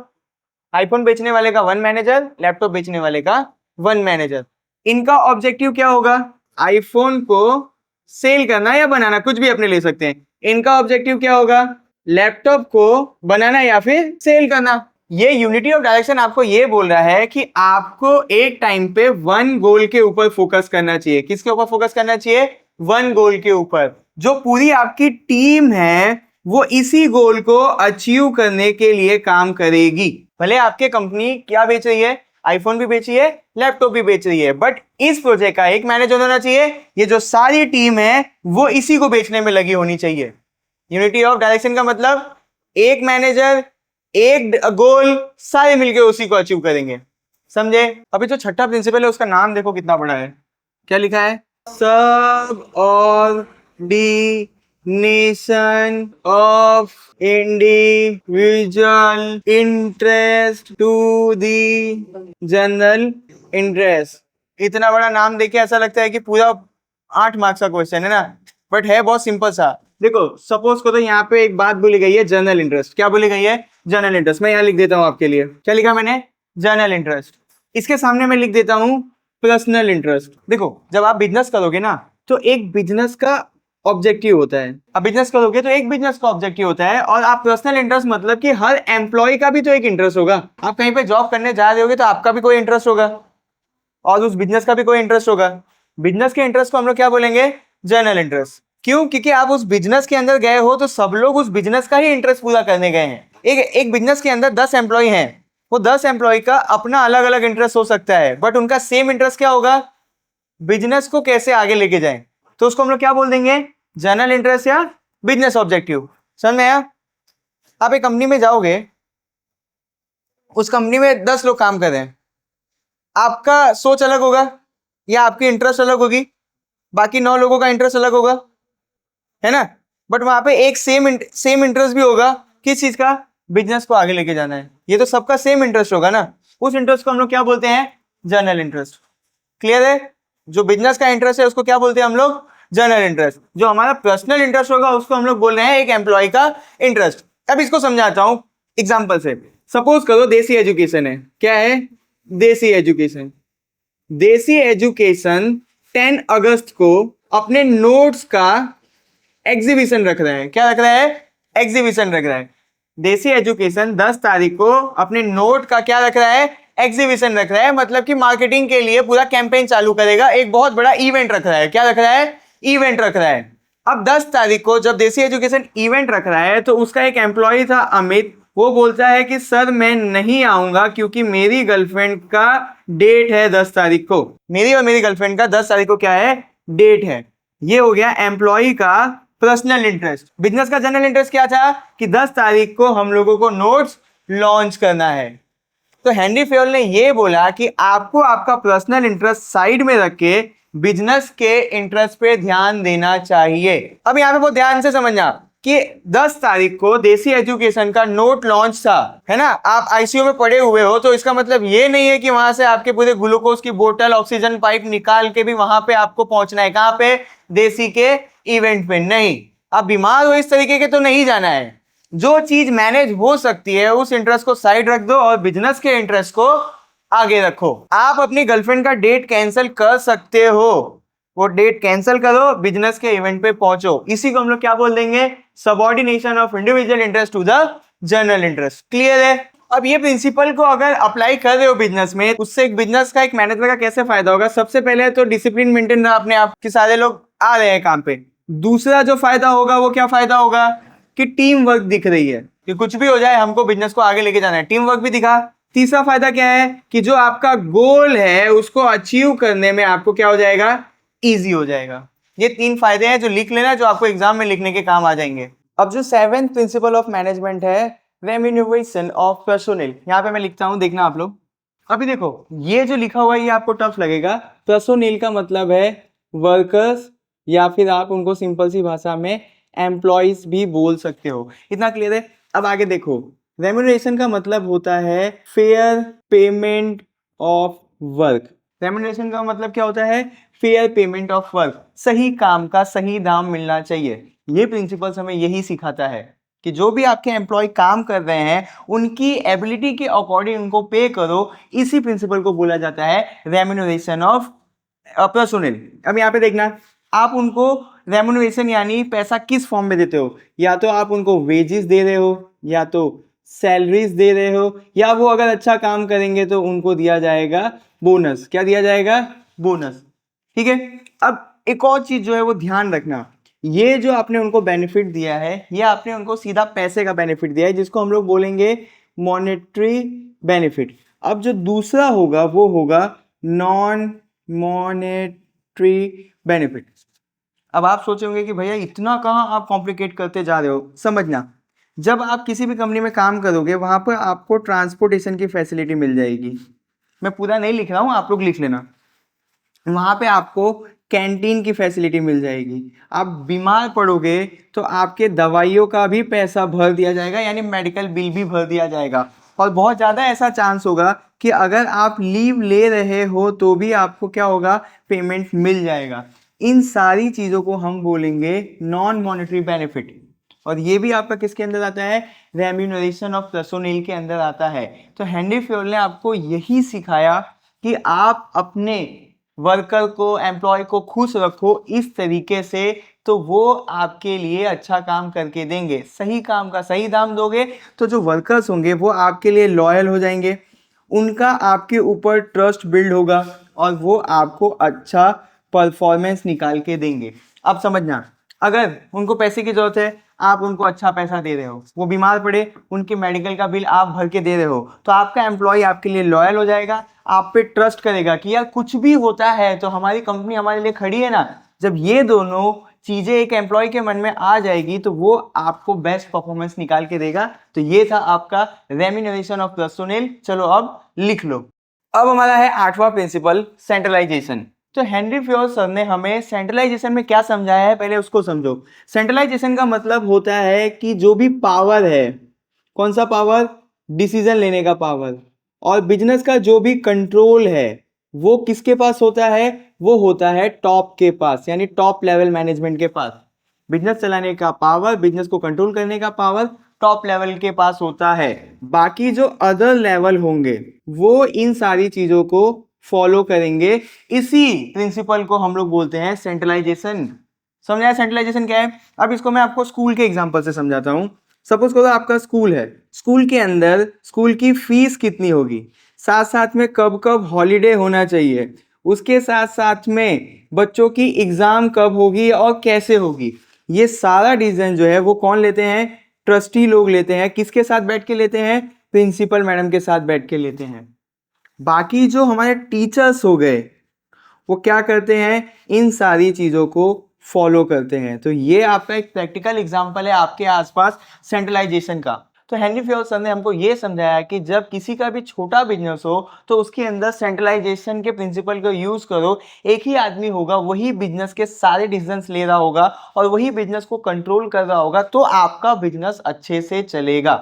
आईफोन बेचने वाले का 1 मैनेजर, लैपटॉप बेचने वाले का 1 मैनेजर। इनका ऑब्जेक्टिव क्या होगा? आईफोन को सेल करना या बनाना, कुछ भी अपने ले सकते हैं। इनका ऑब्जेक्टिव क्या होगा? लैपटॉप को बनाना या फिर सेल करना। ये यूनिटी ऑफ डायरेक्शन आपको ये बोल रहा है कि आपको एक टाइम पे 1 गोल के ऊपर फोकस करना चाहिए। किसके ऊपर फोकस करना चाहिए? 1 गोल के ऊपर। जो पूरी आपकी टीम है वो इसी गोल को अचीव करने के लिए काम करेगी। भले आपके कंपनी क्या बेच रही है, आईफोन भी बेच रही है, लैपटॉप भी बेच रही है, बट इस प्रोजेक्ट का एक मैनेजर होना चाहिए। ये जो सारी टीम है वो इसी को बेचने में लगी होनी चाहिए। यूनिटी ऑफ डायरेक्शन का मतलब एक मैनेजर, एक गोल, सारे मिलकर उसी को अचीव करेंगे। समझे? अभी जो छठा प्रिंसिपल है उसका नाम देखो कितना बड़ा है। क्या लिखा है? Subordination of individual interest to the general interest. इतना बड़ा नाम देके ऐसा लगता है कि पूरा 8 मार्क्स का क्वेश्चन है ना, बट है बहुत सिंपल सा। देखो सपोज करो यहाँ पे एक बात बोली गई है, जनरल इंटरेस्ट। क्या बोली गई है? General interest. मैं यहाँ लिख देता हूँ आपके लिए। क्या लिखा मैंने? General interest. इसके सामने मैं लिख देता हूँ पर्सनल इंटरेस्ट। देखो जब आप बिजनेस करोगे ना तो एक बिजनेस का ऑब्जेक्टिव होता है। अब बिजनेस करोगे तो एक बिजनेस का ऑब्जेक्टिव होता है, और आप पर्सनल इंटरेस्ट मतलब कि हर एम्प्लॉय का भी तो एक इंटरेस्ट होगा। आप कहीं पे जॉब करने जा रहे होगे तो आपका भी कोई इंटरेस्ट होगा और उस बिजनेस का भी कोई इंटरेस्ट होगा। बिजनेस के इंटरेस्ट को हम लोग क्या बोलेंगे? General interest. क्यों? क्योंकि आप उस बिजनेस के अंदर गए हो तो सब लोग उस बिजनेस का ही इंटरेस्ट पूरा करने गए हैं। एक बिजनेस के अंदर 10 एम्प्लॉय हैं, वो 10 एम्प्लॉय का अपना अलग अलग इंटरेस्ट हो सकता है, बट उनका सेम इंटरेस्ट क्या होगा? बिजनेस को कैसे आगे लेके जाएं। तो उसको हम लोग क्या बोल देंगे? जनरल इंटरेस्ट या बिजनेस ऑब्जेक्टिव। समझ में आया? आप एक कंपनी में जाओगे, उस कंपनी में 10 लोग काम कर रहे हैं, आपका सोच अलग होगा या आपकी इंटरेस्ट अलग होगी, बाकी 9 लोगों का इंटरेस्ट अलग होगा, है ना? बट वहां पे एक सेम इंटरेस्ट भी होगा। किस चीज का? बिजनेस को आगे लेके जाना है। ये तो सबका सेम इंटरेस्ट होगा ना। उस इंटरेस्ट को हम लोग क्या बोलते हैं? General interest. क्लियर है? जो बिजनेस का इंटरेस्ट है उसको क्या बोलते हैं हम लोग? General interest. जो हमारा पर्सनल इंटरेस्ट होगा उसको हम लोग बोल रहे हैं एक एम्प्लॉय का इंटरेस्ट। अब इसको समझाता हूं एग्जाम्पल से। सपोज करो देसी एजुकेशन है। क्या है? देसी एजुकेशन। देसी एजुकेशन 10 अगस्त को अपने नोट्स का एग्जीबिशन रख रहे हैं। क्या रख रहा है? एग्जीबिशन रख रहा है। देसी एजुकेशन 10 तारीख को अपने नोट का क्या रख रहा है? एग्जीबिशन रख रहा है। मतलब कि मार्केटिंग के लिए पूरा कैंपेन चालू करेगा, एक बहुत बड़ा इवेंट रख रहा है। क्या रख रहा है? इवेंट रख रहा है। अब 10 तारीख को जब देसी एजुकेशन इवेंट रख रहा है तो उसका एक एम्प्लॉय था अमित, वो बोलता है कि सर मैं नहीं आऊंगा क्योंकि मेरी गर्लफ्रेंड का डेट है 10 तारीख को। मेरी और मेरी गर्लफ्रेंड का 10 तारीख को क्या है? डेट है। ये हो गया एम्प्लॉय का पर्सनल इंटरेस्ट। बिजनेस का जनरल इंटरेस्ट क्या था? कि 10 तारीख को हम लोगों को नोट्स लॉन्च करना है। तो हेनरी फेयोल ने ये बोला कि आपको आपका पर्सनल इंटरेस्ट साइड में रख के बिजनेस के इंटरेस्ट पे ध्यान देना चाहिए। अब यहाँ पे बहुत ध्यान से समझना कि 10 तारीख को देसी एजुकेशन का नोट लॉन्च था, है ना? आप आईसीयू में पड़े हुए हो तो इसका मतलब ये नहीं है कि वहां से आपके पूरे ग्लूकोज की बोतल, ऑक्सीजन पाइप निकाल के भी वहां पे आपको पहुंचना है। कहां पे? देसी के इवेंट पे। नहीं, आप बीमार हो इस तरीके के तो नहीं जाना है। जो चीज मैनेज हो सकती है उस इंटरेस्ट को साइड रख दो और बिजनेस के इंटरेस्ट को आगे रखो। आप अपनी गर्लफ्रेंड का डेट कैंसिल कर सकते हो, वो डेट कैंसिल करो, बिजनेस के इवेंट पे पहुंचो। इसी को हम लोग क्या बोल देंगे? Subordination of individual interest to the general interest. Clear है? अब ये प्रिंसिपल को अगर अप्लाई कर रहे हो बिजनेस में, उससे एक बिजनेस का, एक मैनेजर का कैसे फायदा होगा? सबसे पहले तो डिसिप्लिन मेंटेन रहा अपने आप कि सारे लोग आ रहे हैं काम पे। दूसरा जो फायदा होगा वो क्या फायदा होगा? कि टीम वर्क दिख रही है कि कुछ भी हो जाए हमको बिजनेस को आगे लेके जाना है, टीम वर्क भी दिखा। तीसरा फायदा क्या है? कि जो आपका गोल है उसको अचीव करने में आपको क्या हो जाएगा? इजी हो जाएगा। ये 3 फायदे हैं जो लिख लेना, जो आपको एग्जाम में लिखने के काम आ जाएंगे। अब जो 7th प्रिंसिपल ऑफ मैनेजमेंट है, रेम्यूनरेशन ऑफ पर्सोनेल, यहाँ पे मैं लिखता हूं, देखना आप लोग। अभी देखो ये जो लिखा हुआ है ये आपको टफ लगेगा। पर्सोनेल का मतलब है वर्कर्स, या फिर आप उनको सिंपल सी भाषा में एम्प्लॉयज भी बोल सकते हो। इतना क्लियर है? अब आगे देखो, रेम्यूनरेशन का मतलब होता है fair payment of work. Remuneration का मतलब क्या होता है? Fair payment of work. सही काम का सही दाम मिलना चाहिए। ये प्रिंसिपल्स हमें यही सिखाता है। कि जो भी आपके एम्प्लॉय काम कर रहे हैं उनकी एबिलिटी के अकॉर्डिंग उनको पे करो। इसी प्रिंसिपल को बोला जाता है रेम्यूनरेशन ऑफ पर्सोनेल। अब यहाँ पे देखना, आप उनको रेम्यूनरेशन यानी पैसा किस फॉर्म में देते हो, या तो आप उनको वेजेस दे रहे हो, या तो सैलरीज दे रहे हो, या वो अगर अच्छा काम करेंगे तो उनको दिया जाएगा बोनस। क्या दिया जाएगा? बोनस। ठीक है। अब एक और चीज जो है वो ध्यान रखना, ये जो आपने उनको बेनिफिट दिया है ये आपने उनको सीधा पैसे का बेनिफिट दिया है, जिसको हम लोग बोलेंगे मॉनेटरी बेनिफिट। अब जो दूसरा होगा वो होगा नॉन मॉनेटरी बेनिफिट। अब आप सोचेंगे कि भैया इतना कहाँ आप कॉम्प्लिकेट करते जा रहे हो। समझना, जब आप किसी भी कंपनी में काम करोगे वहां पर आपको ट्रांसपोर्टेशन की फैसिलिटी मिल जाएगी। मैं पूरा नहीं लिख रहा हूँ, आप लोग लिख लेना। वहां पे आपको कैंटीन की फैसिलिटी मिल जाएगी। आप बीमार पड़ोगे तो आपके दवाइयों का भी पैसा भर दिया जाएगा, यानी मेडिकल बिल भी भर दिया जाएगा। और बहुत ज़्यादा ऐसा चांस होगा कि अगर आप लीव ले रहे हो तो भी आपको क्या होगा, पेमेंट मिल जाएगा। इन सारी चीज़ों को हम बोलेंगे नॉन मॉनेटरी बेनिफिट। और ये भी आपका किसके अंदर आता है? रेम्यूनरेशन ऑफ पर्सोनेल के अंदर आता है। तो हेनरी फ्योल ने आपको यही सिखाया कि आप अपने वर्कर को, एम्प्लॉय को खुश रखो इस तरीके से, तो वो आपके लिए अच्छा काम करके देंगे। सही काम का सही दाम दोगे तो जो वर्कर्स होंगे वो आपके लिए लॉयल हो जाएंगे, उनका आपके ऊपर ट्रस्ट बिल्ड होगा और वो आपको अच्छा परफॉर्मेंस निकाल के देंगे। अब समझना, अगर उनको पैसे की जरूरत है, आप उनको अच्छा पैसा दे रहे हो, वो बीमार पड़े उनके मेडिकल का बिल आप भर के दे रहे हो, तो आपका एम्प्लॉय आपके लिए लॉयल हो जाएगा, आप पे ट्रस्ट करेगा कि यार कुछ भी होता है तो हमारी कंपनी हमारे लिए खड़ी है ना। जब ये दोनों चीजें एक एम्प्लॉय के मन में आ जाएगी तो वो आपको बेस्ट परफॉर्मेंस निकाल के देगा। तो ये था आपका रेम्यूनरेशन ऑफ पर्सोनेल। चलो अब लिख लो। अब हमारा है 8वां प्रिंसिपल, सेंट्रलाइजेशन। तो हेनरी फ्योल सर ने हमें सेंट्रलाइजेशन में क्या समझाया है, पहले उसको समझो। सेंट्रलाइजेशन का मतलब होता है कि जो भी पावर है, कौन सा पावर? डिसीजन लेने का पावर। और बिजनेस का जो भी कंट्रोल है वो किसके पास होता है? वो होता है टॉप के पास, यानी टॉप लेवल मैनेजमेंट के पास। बिजनेस चलाने का पावर, बिजनेस को कंट्रोल करने का पावर टॉप लेवल के पास होता है। बाकी जो अदर लेवल होंगे वो इन सारी चीजों को फॉलो करेंगे। इसी प्रिंसिपल को हम लोग बोलते हैं सेंट्रलाइजेशन। समझाया सेंट्रलाइजेशन क्या है? अब इसको मैं आपको स्कूल के एग्जांपल से समझाता हूं। सपोज करो आपका स्कूल है, स्कूल के अंदर स्कूल की फीस कितनी होगी, साथ साथ में कब कब हॉलीडे होना चाहिए, उसके साथ साथ में बच्चों की एग्जाम कब होगी और कैसे होगी, ये सारा डिसीजन जो है वो कौन लेते हैं? ट्रस्टी लोग लेते हैं। किसके साथ बैठ के लेते हैं? प्रिंसिपल मैडम के साथ बैठ के लेते हैं। बाकी जो हमारे टीचर्स हो गए वो क्या करते हैं? इन सारी चीजों को फॉलो करते हैं। तो ये आपका एक प्रैक्टिकल एग्जांपल है आपके आसपास सेंट्रलाइजेशन का। तो हेनरी फ्योल सर ने हमको ये समझाया कि जब किसी का भी छोटा बिजनेस हो तो उसके अंदर सेंट्रलाइजेशन के प्रिंसिपल को यूज करो। एक ही आदमी होगा, वही बिजनेस के सारे डिसीजंस ले रहा होगा और वही बिजनेस को कंट्रोल कर रहा होगा, तो आपका बिजनेस अच्छे से चलेगा।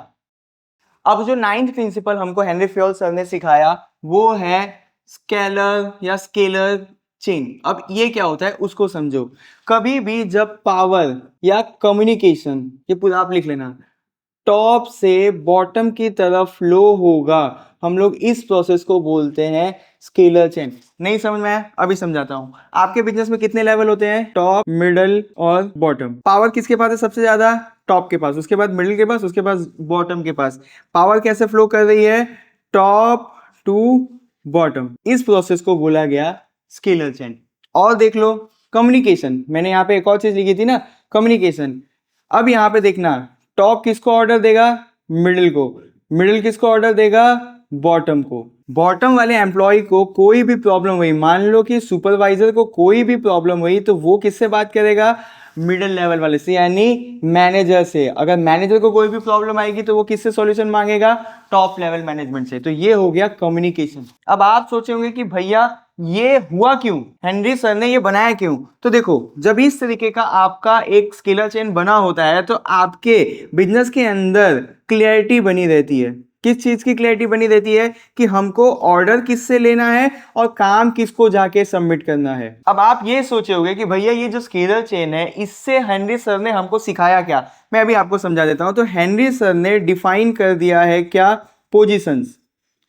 अब जो 9th प्रिंसिपल हमको हेनरी फ्योल सर ने सिखाया वो है स्केलर या स्केलर चेन। अब ये क्या होता है उसको समझो। कभी भी जब पावर या कम्युनिकेशन, ये पूरा आप लिख लेना, टॉप से बॉटम की तरफ फ्लो होगा, हम लोग इस प्रोसेस को बोलते हैं स्केलर चेन। नहीं समझ में आया? अभी समझाता हूं। आपके बिजनेस में कितने लेवल होते हैं? टॉप, मिडल और बॉटम। पावर किसके पास है सबसे ज्यादा? टॉप के पास, उसके बाद मिडिल के पास, उसके बाद बॉटम के पास। पावर कैसे फ्लो कर रही है? Top to bottom. इस प्रोसेस को बोला गया स्केलर चेन। और देख लो कम्युनिकेशन, मैंने यहाँ पे एक और चीज लिखी थी ना, कम्युनिकेशन। अब यहाँ पे देखना, टॉप किसको ऑर्डर देगा? मिडिल को। मिडिल किसको ऑर्डर देगा? बॉटम को। बॉटम वाले एम्प्लॉय को कोई भी प्रॉब्लम हुई, मान लो कि सुपरवाइजर को कोई भी प्रॉब्लम हुई, तो वो किससे बात करेगा? मिडिल लेवल वाले से, यानी मैनेजर से। अगर मैनेजर को कोई भी प्रॉब्लम आएगी तो वो किससे सॉल्यूशन मांगेगा? टॉप लेवल मैनेजमेंट से। तो ये हो गया कम्युनिकेशन। अब आप सोचेंगे कि भैया ये हुआ क्यों, हेनरी सर ने ये बनाया क्यों? तो देखो, जब इस तरीके का आपका एक स्केलर चेन बना होता है तो आपके बिजनेस के अंदर क्लियरिटी बनी रहती है। किस चीज की क्लैरिटी बनी रहती है कि हमको ऑर्डर किससे लेना है और काम किसको जाके सबमिट करना है। अब आप ये सोचे होंगे कि भैया ये जो स्केलर चेन है इससे हेनरी सर ने हमको सिखाया क्या। मैं अभी आपको समझा देता हूं। तो हेनरी सर ने डिफाइन कर दिया है क्या, पोजीशंस।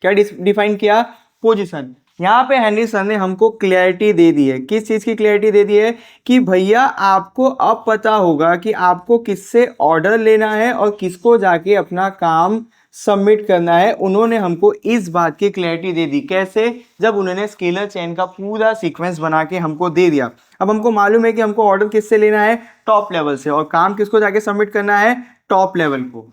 क्या डिफाइन किया, पोजीशन। यहाँ पे हेनरी सर ने हमको क्लैरिटी दे दी है। किस चीज की क्लैरिटी दे दी है कि भैया आपको अब पता होगा कि आपको किससे ऑर्डर लेना है और किसको जाके अपना काम सबमिट करना है। उन्होंने हमको इस बात की क्लैरिटी दे दी। कैसे, जब उन्होंने स्केलर चेन का पूरा सीक्वेंस बना के हमको दे दिया। अब हमको मालूम है कि हमको ऑर्डर किससे लेना है, टॉप लेवल से, और काम किसको जाके सबमिट करना है, टॉप लेवल को।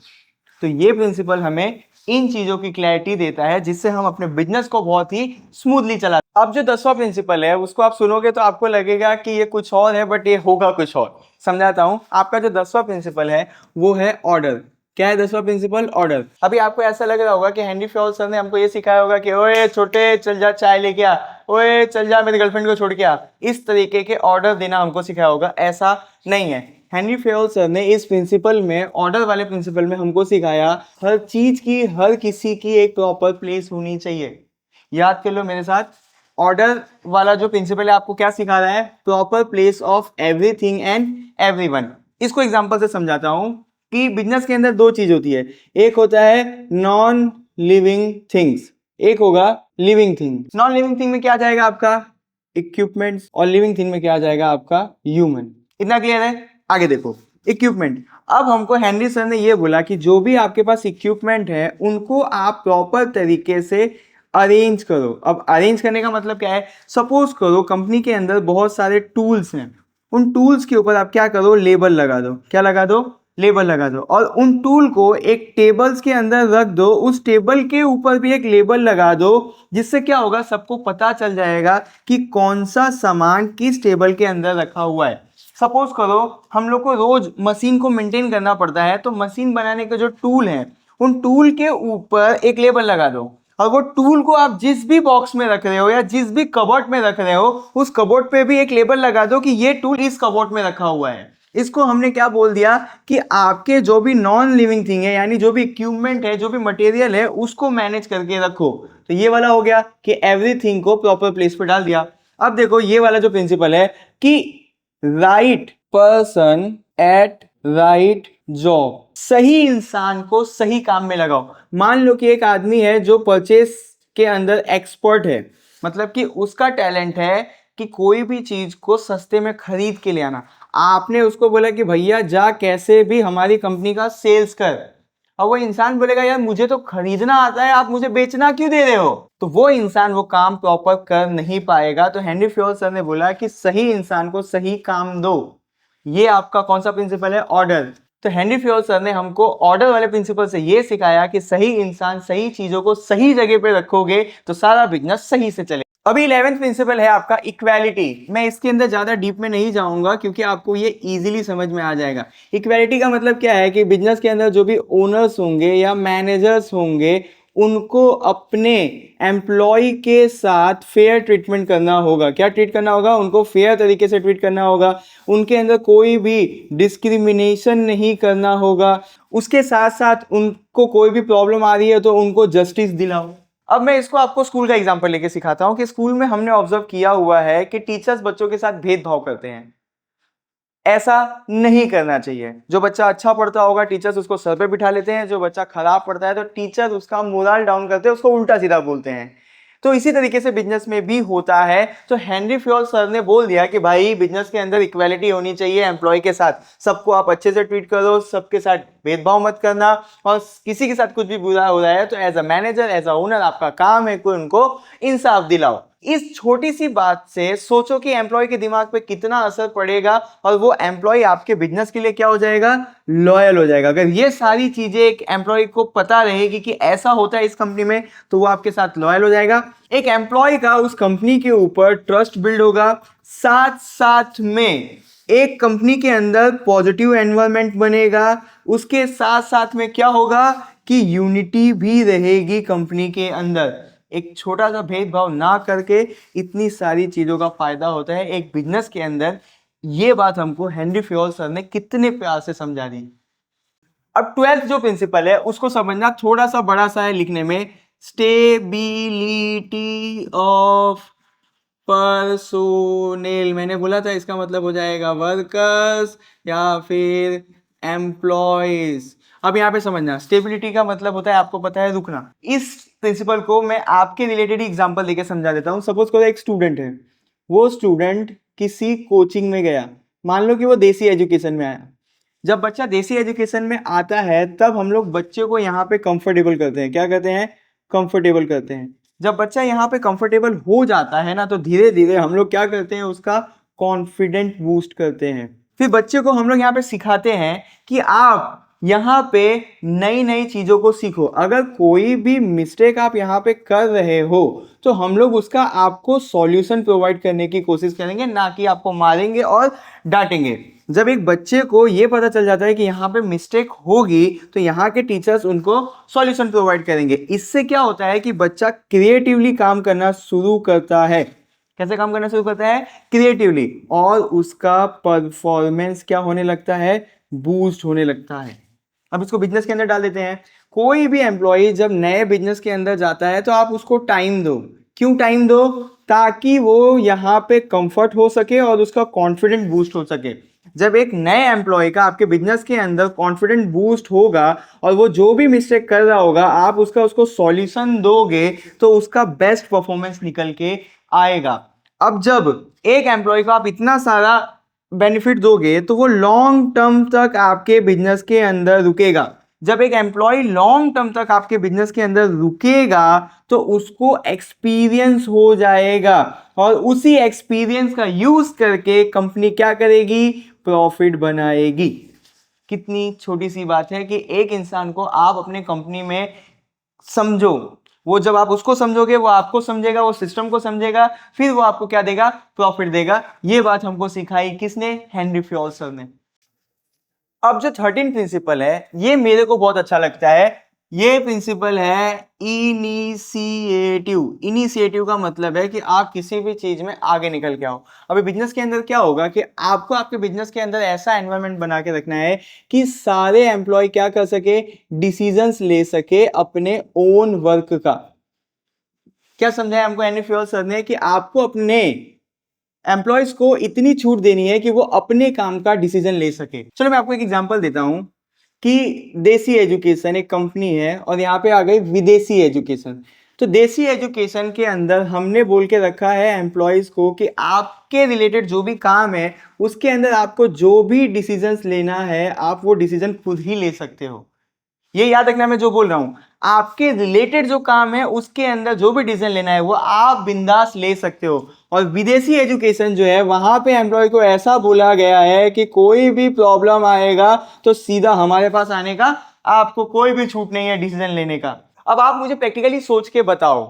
तो ये प्रिंसिपल हमें इन चीजों की क्लैरिटी देता है जिससे हम अपने बिजनेस को बहुत ही स्मूथली चला। अब जो 10वां प्रिंसिपल है उसको आप सुनोगे तो आपको लगेगा कि ये कुछ और है, बट ये होगा कुछ और। समझाता हूं। आपका जो 10वां प्रिंसिपल है वो है ऑर्डर। क्या है 10वां प्रिंसिपल, ऑर्डर। अभी आपको ऐसा लग रहा होगा कि हेनरी फ्योल सर ने हमको ये सिखाया होगा कि ओए छोटे चल जा चाय लेके आ, ओए चल जा मेरी गर्लफ्रेंड को छोड़ के आ। इस तरीके के ऑर्डर देना हमको सिखाया होगा, ऐसा नहीं है। हेनरी फ्योल सर ने इस प्रिंसिपल में, ऑर्डर वाले प्रिंसिपल में हमको सिखाया हर चीज की, हर किसी की एक प्रॉपर प्लेस होनी चाहिए। याद कर लो मेरे साथ, ऑर्डर वाला जो प्रिंसिपल है आपको क्या सिखा रहा है, proper place of everything and everyone. इसको एग्जांपल से समझाता हूं कि बिजनेस के अंदर दो चीज होती है, एक होता है नॉन लिविंग थिंग्स, एक होगा living thing. Non living thing में क्या आ जाएगा आपका, इक्विपमेंट्स, और लिविंग थिंग में क्या आ जाएगा आपका, ह्यूमन। इतना क्लियर है। आगे देखो, इक्विपमेंट। अब हमको हेनरी सर ने ये बोला कि जो भी आपके पास इक्विपमेंट है उनको आप प्रॉपर तरीके से अरेंज करो। अब अरेंज करने का मतलब क्या है, सपोज करो कंपनी के अंदर बहुत सारे टूल्स हैं, उन टूल्स के ऊपर आप क्या करो, लेबल लगा दो। क्या लगा दो, लेबल लगा दो। और उन टूल को एक टेबल्स के अंदर रख दो, उस टेबल के ऊपर भी एक लेबल लगा दो, जिससे क्या होगा, सबको पता चल जाएगा कि कौन सा सामान किस टेबल के अंदर रखा हुआ है। सपोज करो हम लोग को रोज मशीन को मेंटेन करना पड़ता है, तो मशीन बनाने के जो टूल हैं उन टूल के ऊपर एक लेबल लगा दो, और वो टूल को आप जिस भी बॉक्स में रख रहे हो या जिस भी कबोर्ड में रख रहे हो उस कबोर्ड पे भी एक लेबल लगा दो कि ये टूल इस कबोर्ड में रखा हुआ है। इसको हमने क्या बोल दिया कि आपके जो भी नॉन लिविंग थिंग है, यानी जो भी इक्विपमेंट है, जो भी मटेरियल है, उसको मैनेज करके रखो। तो ये वाला हो गया कि एवरीथिंग को प्रॉपर प्लेस पे डाल दिया। अब देखो ये वाला जो प्रिंसिपल है कि right person at right job, सही इंसान को सही काम में लगाओ। मान लो कि एक आदमी है जो परचेस के अंदर एक्सपर्ट है, मतलब कि उसका टैलेंट है कि कोई भी चीज को सस्ते में खरीद के ले आना। आपने उसको बोला कि भैया जा कैसे भी हमारी कंपनी का सेल्स कर, और वो इंसान बोलेगा यार मुझे तो खरीदना आता है, आप मुझे बेचना क्यों दे रहे हो, तो वो इंसान वो काम प्रॉपर कर नहीं पाएगा। तो हेनरी फ्योल सर ने बोला कि सही इंसान को सही काम दो। ये आपका कौन सा प्रिंसिपल है, ऑर्डर। तो हेनरी फ्योल सर ने हमको ऑर्डर वाले प्रिंसिपल से ये सिखाया कि सही इंसान, सही चीजों को सही जगह पे रखोगे तो सारा बिजनेस सही से चले। अभी 11th प्रिंसिपल है आपका इक्वालिटी। मैं इसके अंदर ज्यादा डीप में नहीं जाऊंगा क्योंकि आपको ये इजीली समझ में आ जाएगा। इक्वालिटी का मतलब क्या है कि बिजनेस के अंदर जो भी ओनर्स होंगे या मैनेजर्स होंगे उनको अपने एम्प्लॉय के साथ फेयर ट्रीटमेंट करना होगा। क्या ट्रीट करना होगा, उनको फेयर तरीके से ट्रीट करना होगा। उनके अंदर कोई भी डिस्क्रिमिनेशन नहीं करना होगा। उसके साथ साथ उनको कोई भी प्रॉब्लम आ रही है तो उनको जस्टिस दिलाओ। अब मैं इसको आपको स्कूल का एग्जांपल लेके सिखाता हूं कि स्कूल में हमने ऑब्जर्व किया हुआ है कि टीचर्स बच्चों के साथ भेदभाव करते हैं। ऐसा नहीं करना चाहिए। जो बच्चा अच्छा पढ़ता होगा टीचर्स उसको सर पे बिठा लेते हैं, जो बच्चा खराब पढ़ता है तो टीचर उसका मोरल डाउन करते हैं, उसको उल्टा सीधा बोलते हैं। तो इसी तरीके से बिजनेस में भी होता है। तो हेनरी फ्योल सर ने बोल दिया कि भाई बिजनेस के अंदर इक्वालिटी होनी चाहिए एम्प्लॉय के साथ, सबको आप अच्छे से ट्रीट करो, सबके साथ भेदभाव मत करना, और किसी के साथ कुछ भी बुरा हो रहा है तो as a manager, as a owner आपका काम है कि उनको इंसाफ दिलाओ। इस छोटी सी बात से सोचो कि एम्प्लॉय के दिमाग पे कितना असर पड़ेगा, और वो एम्प्लॉय आपके बिजनेस के लिए क्या हो जाएगा, लॉयल हो जाएगा। अगर ये सारी चीजें एक एम्प्लॉय को पता रहेगी कि ऐसा होता है इस कंपनी में, तो वो आपके साथ लॉयल हो जाएगा। एक एम्प्लॉय का उस कंपनी के ऊपर ट्रस्ट बिल्ड होगा, साथ साथ में एक कंपनी के अंदर पॉजिटिव एनवायरनमेंट बनेगा। उसके साथ साथ में क्या होगा कि यूनिटी भी रहेगी कंपनी के अंदर। एक छोटा सा भेदभाव ना करके इतनी सारी चीजों का फायदा होता है एक बिजनेस के अंदर। ये बात हमको हेनरी फ्योल सर ने कितने प्यार से समझा दी। अब 12th जो प्रिंसिपल है उसको समझना थोड़ा सा बड़ा सा है लिखने में, स्टेबिलिटी ऑफ पर्सोनेल। मैंने बोला था इसका मतलब हो जाएगा वर्कर्स या फिर एम्प्लॉयज। अब यहाँ पे समझना, स्टेबिलिटी का मतलब होता है, आपको पता है, रुकना। इस प्रिंसिपल को मैं आपके रिलेटेड एग्जांपल देके समझा देता हूँ। सपोज करो एक स्टूडेंट है, वो स्टूडेंट किसी कोचिंग में गया, मान लो कि वो देसी एजुकेशन में आया। जब बच्चा देसी एजुकेशन में आता है तब हम लोग बच्चे को यहाँ पे कंफर्टेबल करते हैं। क्या करते हैं? कंफर्टेबल करते हैं। जब बच्चा यहाँ पे कंफर्टेबल हो जाता है ना, तो धीरे धीरे हम लोग क्या करते हैं, उसका कॉन्फिडेंट बूस्ट करते हैं। फिर बच्चे को हम लोग यहाँ पे सिखाते हैं कि आप यहाँ पे नई नई चीजों को सीखो। अगर कोई भी मिस्टेक आप यहाँ पे कर रहे हो तो हम लोग उसका आपको सॉल्यूशन प्रोवाइड करने की कोशिश करेंगे, ना कि आपको मारेंगे और डांटेंगे। जब एक बच्चे को ये पता चल जाता है कि यहाँ पे मिस्टेक होगी तो यहाँ के टीचर्स उनको सॉल्यूशन प्रोवाइड करेंगे। इससे क्या होता है कि बच्चा क्रिएटिवली काम करना शुरू करता है। कैसे काम करना शुरू करता है? क्रिएटिवली। और उसका परफॉर्मेंस क्या होने लगता है? बूस्ट होने लगता है। अब इसको बिजनेस के अंदर डाल देते हैं। कोई भी एम्प्लॉय जब नए बिजनेस के अंदर जाता है तो आप उसको टाइम दो। क्यों टाइम दो? ताकि वो यहाँ पे कंफर्ट हो सके और उसका कॉन्फिडेंट बूस्ट हो सके। जब एक नए एम्प्लॉय का आपके बिजनेस के अंदर कॉन्फिडेंट बूस्ट होगा और वो जो भी मिस्टेक कर रहा होगा आप उसको सॉल्यूशन दोगे तो उसका बेस्ट परफॉर्मेंस निकल के आएगा। अब जब एक एम्प्लॉय को आप इतना सारा बेनिफिट दोगे तो वो लॉन्ग टर्म तक आपके बिजनेस के अंदर रुकेगा। जब एक एम्प्लॉय लॉन्ग टर्म तक आपके बिजनेस के अंदर रुकेगा तो उसको एक्सपीरियंस हो जाएगा और उसी एक्सपीरियंस का यूज करके कंपनी क्या करेगी? प्रॉफिट बनाएगी। कितनी छोटी सी बात है कि एक इंसान को आप अपने कंपनी में समझो, वो जब आप उसको समझोगे वो आपको समझेगा, वो सिस्टम को समझेगा, फिर वो आपको क्या देगा? प्रॉफिट देगा। ये बात हमको सिखाई किसने? हेनरी फ्योल सर ने। अब जो 13 प्रिंसिपल है ये मेरे को बहुत अच्छा लगता है। ये प्रिंसिपल है इनिशिएटिव। इनिशिएटिव का मतलब है कि आप किसी भी चीज में आगे निकल के आओ। अभी बिजनेस के अंदर क्या होगा कि आपको आपके बिजनेस के अंदर ऐसा एनवायरनमेंट बना के रखना है कि सारे एम्प्लॉय क्या कर सके? डिसीजंस ले सके अपने ओन वर्क का। क्या समझाया हमको हेनरी फ्योल सर ने? कि आपको अपने एम्प्लॉयज को इतनी छूट देनी है कि वो अपने काम का डिसीजन ले सके। चलो मैं आपको एक एग्जांपल देता हूं कि देसी एजुकेशन एक कंपनी है और यहाँ पे आ गई विदेशी एजुकेशन। तो देसी एजुकेशन के अंदर हमने बोल के रखा है एम्प्लॉयज को कि आपके रिलेटेड जो भी काम है उसके अंदर आपको जो भी डिसीजंस लेना है आप वो डिसीजन खुद ही ले सकते हो। ये याद रखना मैं जो बोल रहा हूं, आपके रिलेटेड जो काम है उसके अंदर जो भी डिसीजन लेना है वो आप बिंदास ले सकते हो। और विदेशी एजुकेशन जो है वहां पे एम्प्लॉय को ऐसा बोला गया है कि कोई भी प्रॉब्लम आएगा तो सीधा हमारे पास आने का, आपको कोई भी छूट नहीं है डिसीजन लेने का। अब आप मुझे प्रैक्टिकली सोच के बताओ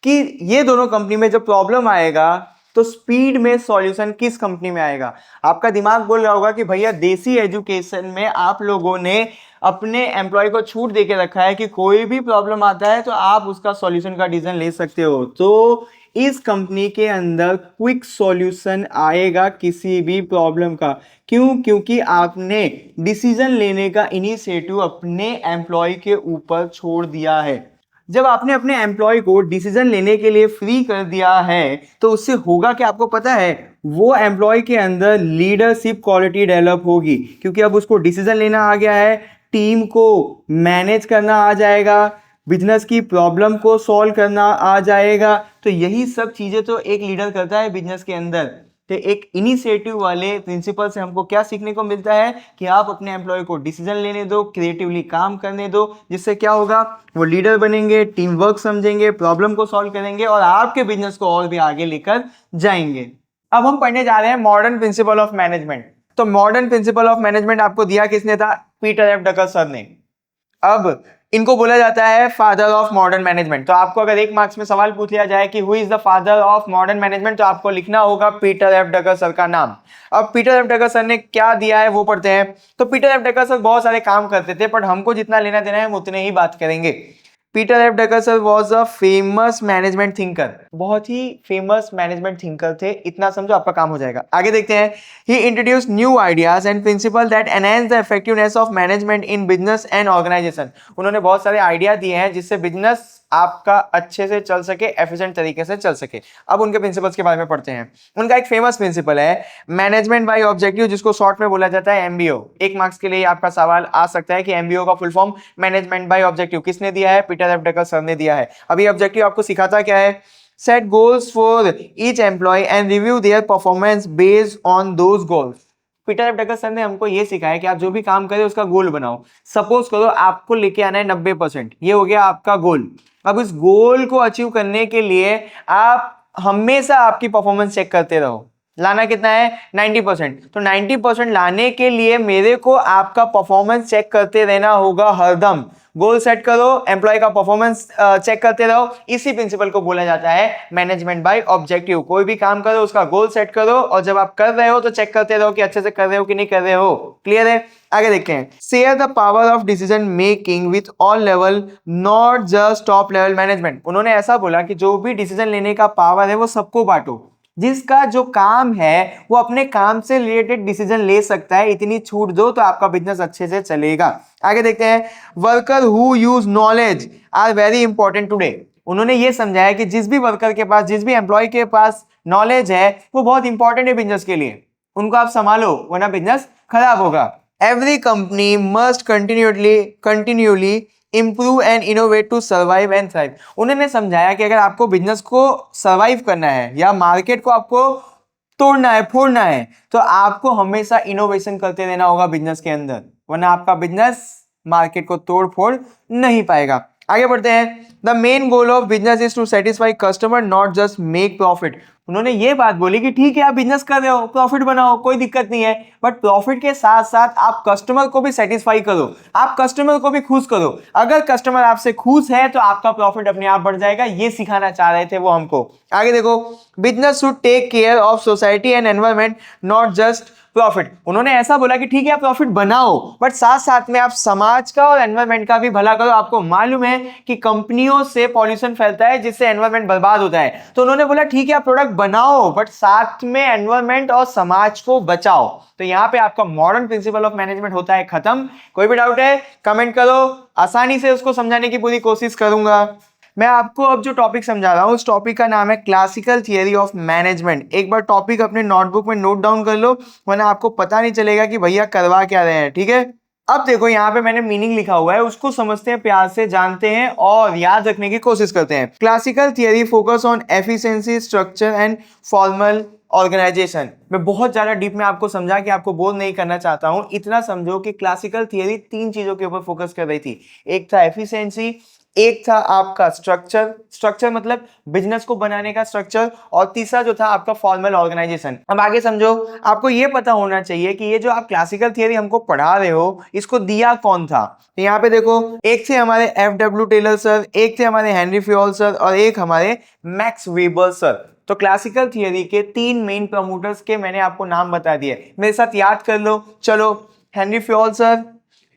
कि ये दोनों कंपनी में जब प्रॉब्लम आएगा तो स्पीड में सॉल्यूशन किस कंपनी में आएगा? आपका दिमाग बोल रहा होगा कि भैया देसी एजुकेशन में आप लोगों ने अपने एम्प्लॉय को छूट देके रखा है कि कोई भी प्रॉब्लम आता है तो आप उसका सॉल्यूशन का डिसीजन ले सकते हो। तो इस कंपनी के अंदर क्विक सॉल्यूशन आएगा किसी भी प्रॉब्लम का। क्यों? क्योंकि आपने डिसीजन लेने का इनिशिएटिव अपने एम्प्लॉय के ऊपर छोड़ दिया है। जब आपने अपने एम्प्लॉय को डिसीजन लेने के लिए फ्री कर दिया है तो उससे होगा कि आपको पता है वो एम्प्लॉय के अंदर लीडरशिप क्वालिटी डेवलप होगी, क्योंकि अब उसको डिसीजन लेना आ गया है, टीम को मैनेज करना आ जाएगा, बिजनेस की प्रॉब्लम को सॉल्व करना आ जाएगा। तो यही सब चीजें तो एक लीडर करता है बिजनेस के अंदर। तो एक इनिशिएटिव वाले प्रिंसिपल से हमको क्या सीखने को मिलता है कि आप अपने एम्प्लॉय को डिसीजन लेने दो, क्रिएटिवली काम करने दो, जिससे क्या होगा? वो लीडर बनेंगे, टीम वर्क समझेंगे, प्रॉब्लम को सॉल्व करेंगे और आपके बिजनेस को और भी आगे लेकर जाएंगे। अब हम पढ़ने जा रहे हैं मॉडर्न प्रिंसिपल ऑफ मैनेजमेंट। तो मॉडर्न प्रिंसिपल ऑफ मैनेजमेंट आपको दिया किसने था? पीटर एफ ड्रकर सर ने। अब इनको बोला जाता है फादर ऑफ मॉडर्न मैनेजमेंट। तो आपको अगर एक मार्क्स में सवाल पूछ लिया जाए कि who is the father of modern management तो आपको लिखना होगा पीटर एफ ड्रकर सर का नाम। अब पीटर एफ ड्रकर सर ने क्या दिया है वो पढ़ते हैं। तो पीटर एफ ड्रकर सर बहुत सारे काम करते थे, पर हमको जितना लेना देना है हम उतने ही बात करेंगे। Peter F Drucker sir was a famous management thinker, बहुत ही फेमस मैनेजमेंट थिंकर थे, इतना समझो आपका काम हो जाएगा। आगे देखते हैं, he introduce new ideas and principle that enhance the effectiveness of management in business and organisation. उन्होंने बहुत सारे आइडिया दिए हैं जिससे बिजनेस आपका अच्छे से चल सके, एफिशिएंट तरीके से चल सके। अब उनके प्रिंसिपल्स के बारे में पढ़ते हैं। उनका एक फेमस प्रिंसिपल है मैनेजमेंट बाय ऑब्जेक्टिव, जिसको शॉर्ट में बोला जाता है एमबीओ। एक मार्क्स के लिए आपका सवाल आ सकता है कि एमबीओ का full form management by objective किसने दिया है? पीटर एफ ड्रकर सर ने दिया है। अभी ऑब्जेक्टिव आपको सिखाता क्या है? Set goals for each employ and review their performance based on those goals. Peter F Drucker sir ने हमको ये सिखाया कि आप जो भी काम करें उसका गोल बनाओ। सपोज करो आपको लेके आना है 90%, ये हो गया आपका गोल। अब इस गोल को अचीव करने के लिए आप हमेशा आपकी परफॉर्मेंस चेक करते रहो। लाना कितना है? 90%। तो 90% लाने के लिए मेरे को आपका परफॉर्मेंस चेक करते रहना होगा हरदम। गोल सेट करो, एम्प्लॉय का परफॉर्मेंस चेक करते रहो। इसी प्रिंसिपल को बोला जाता है मैनेजमेंट बाय ऑब्जेक्टिव। कोई भी काम करो उसका गोल सेट करो, और जब आप कर रहे हो तो चेक करते रहो कि अच्छे से कर रहे हो कि नहीं कर रहे हो। क्लियर है? आगे देखते हैं, share the power of decision making with all level, not just top level management. उन्होंने ऐसा बोला कि जो भी डिसीजन लेने का पावर है वो सबको बांटो, जिसका जो काम है वो अपने काम से रिलेटेड डिसीजन ले सकता है, इतनी छूट दो तो आपका बिजनेस अच्छे से चलेगा। आगे देखते हैं, worker who use knowledge are very important today. उन्होंने ये समझाया कि जिस भी वर्कर के पास, जिस भी एम्प्लॉय के पास नॉलेज है वो बहुत इंपॉर्टेंट है बिजनेस के लिए। उनको आप संभालो वरना बिजनेस खराब होगा। Every company must continually improve and innovate to survive and thrive. उन्होंने समझाया कि अगर आपको बिजनेस को सर्वाइव करना है या मार्केट को आपको तोड़ना है, फोड़ना है, तो आपको हमेशा इनोवेशन करते रहना होगा बिजनेस के अंदर, वरना आपका बिजनेस मार्केट को तोड़ फोड़ नहीं पाएगा। आगे बढ़ते हैं, the main goal of business is to satisfy customer not just make profit. उन्होंने ये बात बोली कि ठीक है आप बिजनेस कर रहे हो, प्रॉफिट बनाओ, कोई दिक्कत नहीं है, बट प्रॉफिट के साथ साथ आप कस्टमर को भी सेटिस्फाई करो, आप कस्टमर को भी खुश करो। अगर कस्टमर आपसे खुश है तो आपका प्रॉफिट अपने आप बढ़ जाएगा। ये सिखाना चाह रहे थे वो हमको। आगे देखो, business should take care of society and environment not just profit. उन्होंने ऐसा बोला कि ठीक है आप प्रॉफिट बनाओ, बट साथ साथ में आप समाज का और एनवायरमेंट का भी भला करो। आपको मालूम है कि कंपनियों से पॉल्यूशन फैलता है जिससे एनवायरमेंट बर्बाद होता है, तो उन्होंने बोला ठीक है आप प्रोडक्ट बनाओ बट साथ में एनवायरमेंट और समाज को बचाओ। तो यहाँ पे आपका मॉडर्न प्रिंसिपल ऑफ मैनेजमेंट होता है खत्म। कोई भी डाउट है कमेंट करो, आसानी से उसको समझाने की पूरी कोशिश करूंगा। मैं आपको अब जो टॉपिक समझा रहा हूं उस टॉपिक का नाम है क्लासिकल थियरी ऑफ मैनेजमेंट। एक बार टॉपिक अपने नोटबुक में नोट डाउन कर लो, वरना आपको पता नहीं चलेगा कि भैया करवा क्या रहे हैं। ठीक है, अब देखो यहाँ पे मैंने मीनिंग लिखा हुआ है, उसको समझते हैं, प्यार से जानते हैं और याद रखने की कोशिश करते हैं। Classical theory focus on efficiency, structure and formal organization. मैं बहुत ज्यादा डीप में आपको समझा कि आपको बोर नहीं करना चाहता हूं, इतना समझो कि क्लासिकल थियरी 3 चीजों के ऊपर फोकस कर रही थी। एक था एफिशिएंसी, एक था आपका स्ट्रक्चर मतलब बिजनेस को बनाने का स्ट्रक्चर, और तीसरा जो था आपका फॉर्मल ऑर्गेनाइजेशन। अब आगे समझो, आपको ये पता होना चाहिए कि ये जो आप क्लासिकल थियरी हमको पढ़ा रहे हो इसको दिया कौन था। तो यहाँ पे देखो, एक थे हमारे एफ.डब्ल्यू. टेलर सर, एक थे हमारे हेनरी फ्योल सर और एक हमारे मैक्स वेबर सर। तो क्लासिकल थियरी के 3 मेन प्रमोटर्स के मैंने आपको नाम बता दिए, मेरे साथ याद कर लो। चलो, Henry Fayol sir,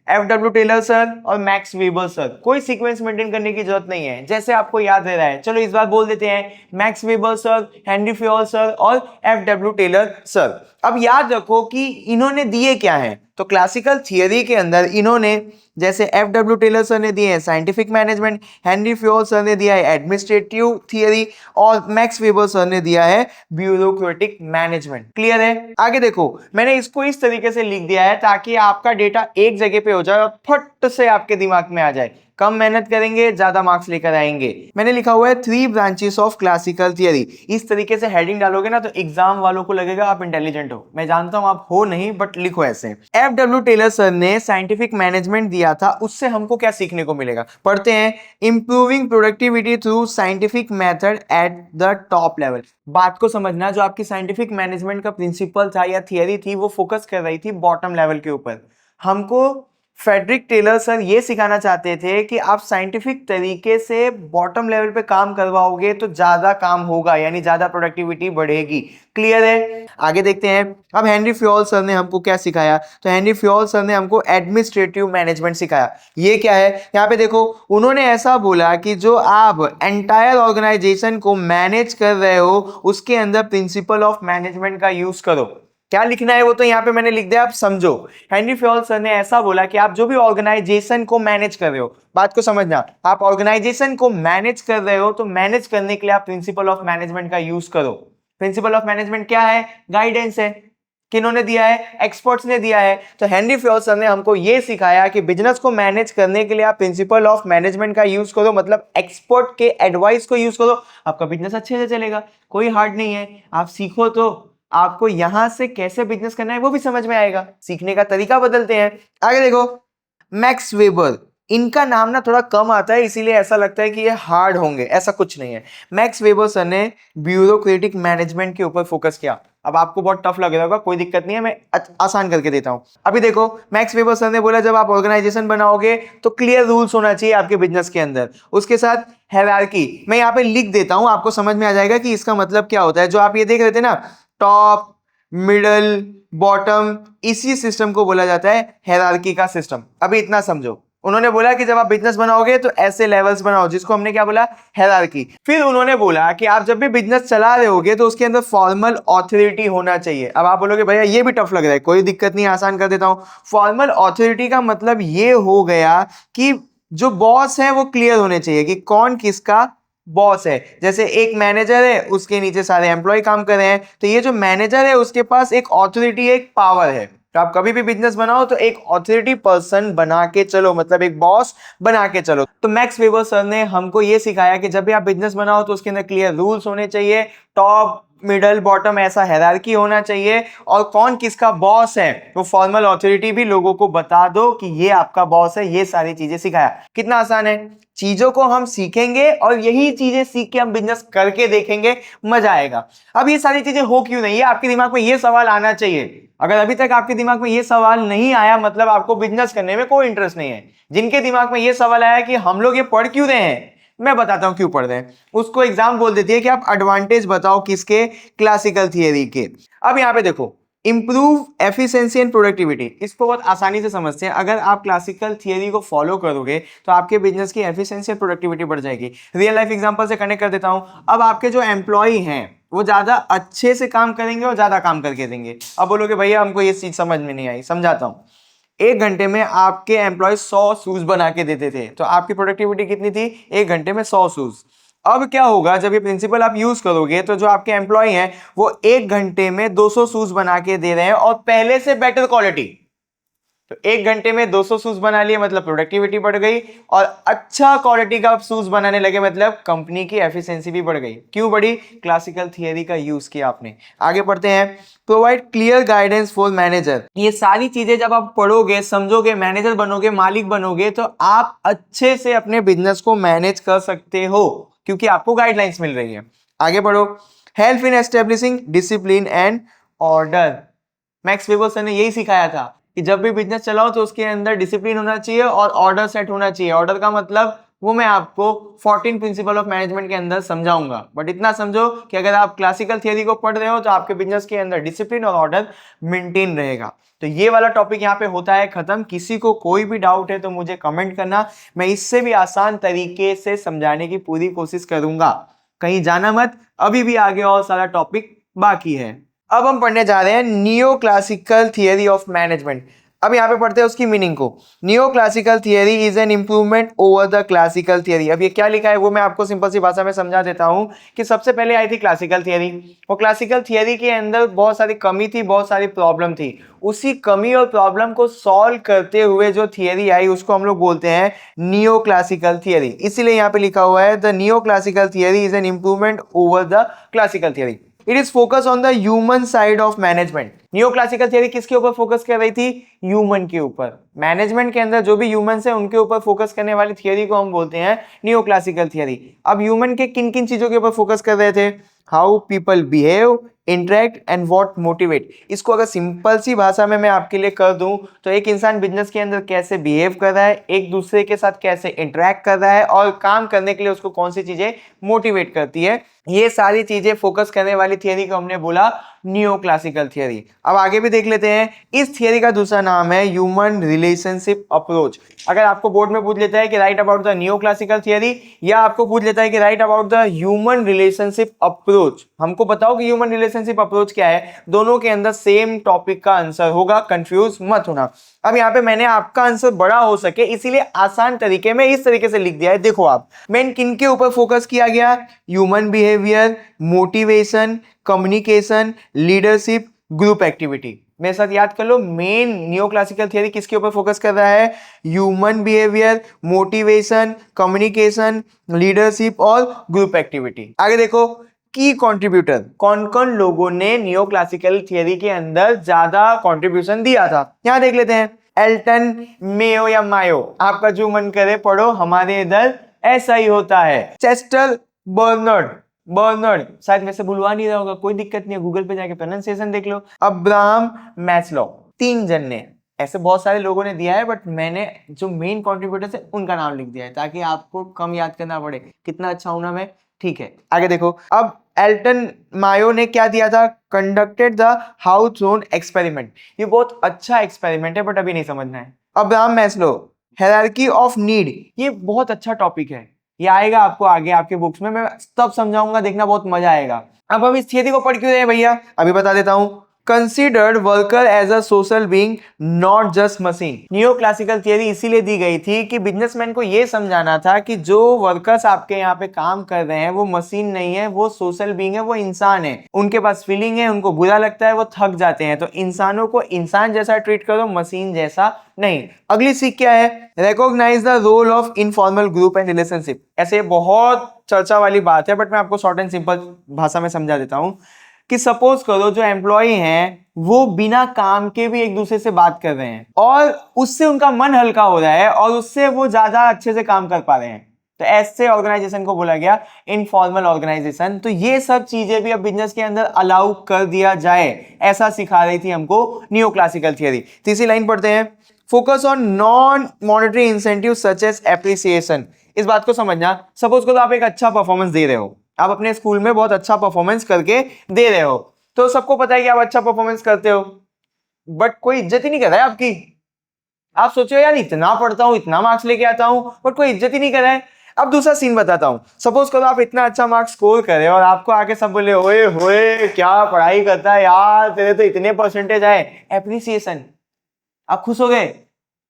F W. Taylor sir और मैक्स वेबर सर। कोई सीक्वेंस मेंटेन करने की जरूरत नहीं है, जैसे आपको याद रह रहा है। चलो इस बार बोल देते हैं, Max Weber sir, Henry Fayol sir और एफ.डब्ल्यू. Taylor sir. अब याद रखो कि इन्होंने दिए क्या हैं। तो क्लासिकल थियरी के अंदर इन्होंने, जैसे एफ.डब्ल्यू. टेलर सर ने दिए हैं scientific management, Henry Fayol sir ने दिया है एडमिनिस्ट्रेटिव थियरी और मैक्स वेबर सर ने दिया है ब्यूरोक्रेटिक मैनेजमेंट। क्लियर है? आगे देखो, मैंने इसको इस तरीके से लिख दिया है ताकि आपका डेटा एक जगह पे हो जाए और फट से आपके दिमाग में आ जाए। कम मेहनत करेंगे, ज्यादा मार्क्स लेकर आएंगे। मैंने लिखा हुआ है 3 ब्रांचेस ऑफ क्लासिकल थियरी। इस तरीके से हेडिंग डालोगे ना तो एग्जाम वालों को लगेगा आप इंटेलिजेंट हो। मैं जानता हूं आप हो नहीं, बट लिखो ऐसे। एफ.डब्ल्यू. टेलर सर ने साइंटिफिक मैनेजमेंट दिया था, उससे हमको क्या सीखने को मिलेगा, पढ़ते हैं। Improving productivity through scientific method at the top level. बात को समझना, जो आपकी साइंटिफिक मैनेजमेंट का प्रिंसिपल था या थियरी थी वो फोकस कर रही थी बॉटम लेवल के ऊपर। हमको फेडरिक टेलर सर ये सिखाना चाहते थे कि आप साइंटिफिक तरीके से बॉटम लेवल पे काम करवाओगे तो ज्यादा काम होगा, यानी ज्यादा प्रोडक्टिविटी बढ़ेगी। क्लियर है? आगे देखते हैं। अब हेनरी फ्योल सर ने हमको क्या सिखाया, तो हेनरी फ्योल सर ने हमको एडमिनिस्ट्रेटिव मैनेजमेंट सिखाया। ये क्या है, यहाँ पे देखो, उन्होंने ऐसा बोला कि जो आप एंटायर ऑर्गेनाइजेशन को मैनेज कर रहे हो उसके अंदर प्रिंसिपल ऑफ मैनेजमेंट का यूज करो। क्या लिखना है वो तो यहाँ पे मैंने लिख दिया, आप समझो। हेनरी फ्योल सर ने ऐसा बोला कि आप जो भी ऑर्गेनाइजेशन को मैनेज कर रहे हो, बात को समझना, आप ऑर्गेनाइजेशन को मैनेज कर रहे हो तो मैनेज करने के लिए आप प्रिंसिपल ऑफ मैनेजमेंट का यूज करो। प्रिंसिपल ऑफ मैनेजमेंट क्या है? गाइडेंस है। किन्होंने दिया है? एक्सपर्ट्स ने दिया है। तो हेनरी फ्योल सर ने हमको ये सिखाया कि बिजनेस को मैनेज करने के लिए आप प्रिंसिपल ऑफ मैनेजमेंट का यूज करो, मतलब एक्सपर्ट के एडवाइस को यूज करो, आपका बिजनेस अच्छे से चलेगा। कोई हार्ड नहीं है, आप सीखो तो आपको यहां से कैसे बिजनेस करना है वो भी समझ में आएगा। सीखने का तरीका बदलते हैं। आगे देखो, मैक्स वेबर, इनका नाम ना थोड़ा कम आता है इसीलिए ऐसा लगता है कि ये हार्ड होंगे, ऐसा कुछ नहीं है। मैक्स वेबर सर ने ब्यूरोक्रेटिक मैनेजमेंट के ऊपर फोकस किया। अब आपको बहुत टफ लग रहा होगा, कोई दिक्कत नहीं है, मैं आसान करके देता हूं। अभी देखो, मैक्स वेबर सर ने बोला जब आप ऑर्गेनाइजेशन बनाओगे तो क्लियर रूल्स होना चाहिए आपके बिजनेस के अंदर, उसके साथ हायरार्की। मैं यहाँ पे लिख देता हूं, आपको समझ में आ जाएगा कि इसका मतलब क्या होता है। जो आप ये देख रहे थे ना, टॉप, मिडल, बॉटम, इसी सिस्टम को बोला जाता है हायरार्की का सिस्टम। अभी इतना समझो। उन्होंने बोला कि जब आप बिजनेस बनाओगे तो ऐसे लेवल्स बनाओ, जिसको हमने क्या बोला? हायरार्की। फिर उन्होंने बोला कि आप जब भी बिजनेस चला रहे होगे तो उसके अंदर फॉर्मल ऑथोरिटी होना चाहिए। अब आप बोलोगे भैया ये भी टफ लग रहा है, कोई दिक्कत नहीं, आसान कर देता हूं। फॉर्मल ऑथोरिटी का मतलब ये हो गया कि जो बॉस है वो क्लियर होने चाहिए कि कौन किसका बॉस है। जैसे एक मैनेजर है, उसके नीचे सारे एम्प्लॉय काम कर रहे हैं, तो ये जो मैनेजर है उसके पास एक ऑथोरिटी, एक पावर है। तो आप कभी भी बिजनेस बनाओ तो एक ऑथोरिटी पर्सन बना के चलो, मतलब एक बॉस बना के चलो। तो मैक्स वेबर सर ने हमको ये सिखाया कि जब भी आप बिजनेस बनाओ तो उसके अंदर क्लियर रूल्स होने चाहिए, टॉप, मिडल, बॉटम, ऐसा हायरार्की होना चाहिए, और कौन किसका बॉस है वो फॉर्मल ऑथोरिटी भी लोगों को बता दो कि ये आपका बॉस है। ये सारी चीजें सिखाया। कितना आसान है। चीजों को हम सीखेंगे और यही चीजें सीख के हम बिजनेस करके देखेंगे, मजा आएगा। अब ये सारी चीजें हो क्यों नहीं है, आपके दिमाग में ये सवाल आना चाहिए। अगर अभी तक आपके दिमाग में ये सवाल नहीं आया, मतलब आपको बिजनेस करने में कोई इंटरेस्ट नहीं है। जिनके दिमाग में ये सवाल आया कि हम लोग ये पढ़ क्यों रहे हैं, मैं बताता हूं क्यों पढ़ रहे हैं। उसको एग्जाम बोल देती है कि आप एडवांटेज बताओ किसके? क्लासिकल थियरी के। अब यहां पे देखो, इंप्रूव एफिशिएंसी एंड प्रोडक्टिविटी, इसको बहुत आसानी से समझते हैं। अगर आप क्लासिकल थियरी को फॉलो करोगे तो आपके बिजनेस की एफिशिएंसी और प्रोडक्टिविटी बढ़ जाएगी। रियल लाइफ एग्जांपल से कनेक्ट कर देता हूं। अब आपके जो एम्प्लॉय हैं वो ज्यादा अच्छे से काम करेंगे और ज्यादा काम करके देंगे। अब बोलोगे भैया हमको ये चीज समझ में नहीं आई, समझाता हूं। 1 घंटे में आपके एम्प्लॉय 100 शूज बना के देते थे, तो आपकी प्रोडक्टिविटी कितनी थी? 1 घंटे में 100 शूज। अब क्या होगा, जब ये प्रिंसिपल आप यूज करोगे तो जो आपके एम्प्लॉय हैं वो 1 घंटे में 200 शूज बना के दे रहे हैं और पहले से बेटर क्वालिटी। तो 1 घंटे में 200 शूज बना लिए, मतलब प्रोडक्टिविटी बढ़ गई, और अच्छा क्वालिटी का शूज बनाने लगे, मतलब कंपनी की एफिशिएंसी भी बढ़ गई। क्यों बढ़ी? क्लासिकल थियरी का यूज किया आपने। आगे पढ़ते हैं। Provide clear guidance for manager, ये सारी चीजें जब आप पढ़ोगे, समझोगे, मैनेजर बनोगे, मालिक बनोगे, तो आप अच्छे से अपने बिजनेस को मैनेज कर सकते हो क्योंकि आपको गाइडलाइंस मिल रही है। आगे बढ़ो। Help in establishing discipline and order, max Weber sir ने यही सिखाया था कि जब भी बिजनेस चलाओ तो उसके अंदर डिसिप्लिन होना चाहिए और ऑर्डर सेट होना चाहिए। ऑर्डर का मतलब वो मैं आपको 14 प्रिंसिपल ऑफ मैनेजमेंट के अंदर समझाऊंगा, बट इतना समझो कि अगर आप क्लासिकल थियरी को पढ़ रहे हो तो आपके बिजनेस के अंदर डिसिप्लिन और ऑर्डर मेंटेन रहेगा। तो ये वाला टॉपिक यहाँ पे होता है खत्म। किसी को कोई भी डाउट है तो मुझे कमेंट करना, मैं इससे भी आसान तरीके से समझाने की पूरी कोशिश करूंगा। कहीं जाना मत, अभी भी आगे और सारा टॉपिक बाकी है। अब हम पढ़ने जा रहे हैं neo classical theory of management. अब यहाँ पे पढ़ते हैं उसकी मीनिंग को। Neo classical theory is an improvement over the classical theory. अब ये क्या लिखा है वो मैं आपको सिंपल सी भाषा में समझा देता हूँ कि सबसे पहले आई थी क्लासिकल थियरी, और क्लासिकल थियरी के अंदर बहुत सारी कमी थी, बहुत सारी प्रॉब्लम थी। उसी कमी और प्रॉब्लम को सॉल्व करते हुए जो थियरी आई उसको हम लोग बोलते हैं नियो क्लासिकल थियरी। इसीलिए यहाँ पे लिखा हुआ है the neo classical theory is an improvement over the classical theory. It is focus on the human side of management. New classical theory किसके ऊपर फोकस कर रही थी? ह्यूमन के ऊपर। मैनेजमेंट के अंदर जो भी ह्यूमंस है उनके ऊपर फोकस करने वाली थियरी को हम बोलते हैं न्यू क्लासिकल थियरी। अब ह्यूमन के किन किन चीजों के ऊपर फोकस कर रहे थे? How people behave, interact and what motivate. इसको अगर सिंपल सी भाषा में मैं आपके लिए कर दूं तो एक इंसान बिजनेस के अंदर कैसे बिहेव कर रहा है, एक दूसरे के साथ कैसे इंटरेक्ट कर रहा है और काम करने के लिए उसको कौन सी चीजें मोटिवेट करती है, ये सारी चीजें फोकस करने वाली थियरी को हमने बोला नियो क्लासिकल थियरी। अब आगे भी देख लेते हैं। इस थियरी का दूसरा नाम है ह्यूमन रिलेशनशिप अप्रोच। अगर आपको बोर्ड में पूछ लेता है कि right about the neo classical theory, या आपको पूछ लेता है कि right about the human relationship approach, हमको बताओ कि ह्यूमन रिलेशनशिप अप्रोच क्या है, दोनों के अंदर सेम टॉपिक का आंसर होगा, कंफ्यूज मत होना। अब यहाँ पे मैंने आपका आंसर बड़ा हो सके इसीलिए आसान तरीके में इस तरीके से लिख दिया है। देखो आप, मेन किन के ऊपर फोकस किया गया, human behaviour, motivation, communication, leadership, group activity. मेरे साथ याद कर लो, मेन नियो क्लासिकल थियरी किसके ऊपर फोकस कर रहा है, human behaviour, motivation, communication, leadership और ग्रुप एक्टिविटी। आगे देखो, की कंट्रीब्यूटर, कौन कौन लोगों ने नियो क्लासिकल थियरी के अंदर ज्यादा कंट्रीब्यूशन दिया था, यहां देख लेते हैं। एल्टन, मेयो या मायो, आपका जो मन करे पढ़ो, हमारे इधर ऐसा ही होता है। चेस्टर बर्नर्ड, बर्नर्ड शायद मैं से बुलवा नहीं रहा होगा, कोई दिक्कत नहीं है, गूगल पे जाके प्रोनाउंसिएशन देख लो। अब्राहम मैस्लो, 3 जन ने, ऐसे बहुत सारे लोगों ने दिया है बट मैंने जो मेन कंट्रीब्यूटर्स है उनका नाम लिख दिया है ताकि आपको कम याद करना पड़े। कितना अच्छा हूं ना मैं, ठीक है। आगे देखो, अब एल्टन मायो ने क्या दिया था, conducted the house hold experiment. ये बहुत अच्छा एक्सपेरिमेंट है बट अभी नहीं समझना है। Abraham Maslow, hierarchy of need, ये बहुत अच्छा टॉपिक है, ये आएगा आपको आगे आपके बुक्स में, मैं तब समझाऊंगा, देखना बहुत मजा आएगा। अब हम इस थियरी को पढ़ क्यों रहे हैं भैया, अभी बता देता हूं। Considered worker as a social being, not just machine. Neo classical theory इसीलिए दी गई थी कि बिजनेसमैन को यह समझाना था कि जो वर्कर्स आपके यहाँ पे काम कर रहे हैं वो मशीन नहीं है, वो सोशल बीइंग है, वो इंसान है, उनके पास फीलिंग है, उनको बुरा लगता है, वो थक जाते हैं, तो इंसानों को इंसान जैसा ट्रीट करो, मशीन जैसा नहीं। अगली सीख क्या है, recognize the role of informal group and relationship. ऐसे बहुत चर्चा वाली बात है बट मैं आपको शॉर्ट एंड सिंपल भाषा में समझा देता हूं कि सपोज करो जो एम्प्लॉय हैं वो बिना काम के भी एक दूसरे से बात कर रहे हैं और उससे उनका मन हल्का हो रहा है और उससे वो ज्यादा अच्छे से काम कर पा रहे हैं, तो ऐसे ऑर्गेनाइजेशन को बोला गया इनफॉर्मल ऑर्गेनाइजेशन। तो ये सब चीजें भी अब बिजनेस के अंदर अलाउ कर दिया जाए, ऐसा सिखा रही थी हमको नियो क्लासिकल थियरी। तीसरी लाइन पढ़ते हैं, focus on non monetary incentive such as appreciation. इस बात को समझना, सपोज करो आप एक अच्छा परफॉर्मेंस दे रहे हो, आप अपने स्कूल में बहुत अच्छा परफॉर्मेंस करके दे रहे हो, तो सबको पता है कि आप अच्छा परफॉर्मेंस करते हो बट कोई इज्जत ही नहीं कर रहा है आपकी। आप सोचो यार इतना पढ़ता हूं, इतना मार्क्स लेके आता हूं बट कोई इज्जत ही नहीं कर रहा है। अब दूसरा सीन बताता हूं, सपोज करो आप इतना अच्छा मार्क्स स्कोर करे और आपको आके सब बोले ओए होए क्या पढ़ाई करता है यार, तेरे तो इतने परसेंटेज आए, एप्रिसिएशन। आप खुश हो गए,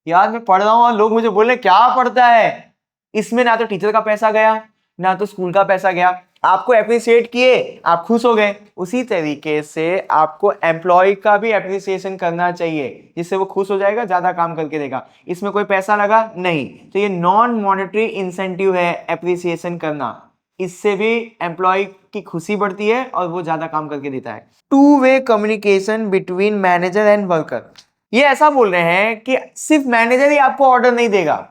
यार मैं पढ़ रहा हूं और लोग मुझे बोल रहे क्या पढ़ता है। इसमें ना तो टीचर का पैसा गया ना तो स्कूल का पैसा गया, आपको एप्रिसिएट किए, आप खुश हो गए। उसी तरीके से आपको एम्प्लॉय का भी एप्रिसिएशन करना चाहिए जिससे वो खुश हो जाएगा, ज्यादा काम करके देगा। इसमें कोई पैसा लगा नहीं, तो ये नॉन मॉनेटरी इंसेंटिव है एप्रिसिएशन करना, इससे भी एम्प्लॉय की खुशी बढ़ती है और वो ज्यादा काम करके देता है। Two way communication between manager and worker. ये ऐसा बोल रहे हैं कि सिर्फ मैनेजर ही आपको ऑर्डर नहीं देगा,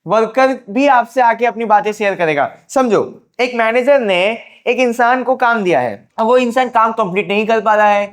वर्कर भी आपसे आके अपनी बातें शेयर करेगा। समझो एक मैनेजर ने एक इंसान को काम दिया है, अब वो इंसान काम कंप्लीट नहीं कर पा रहा है,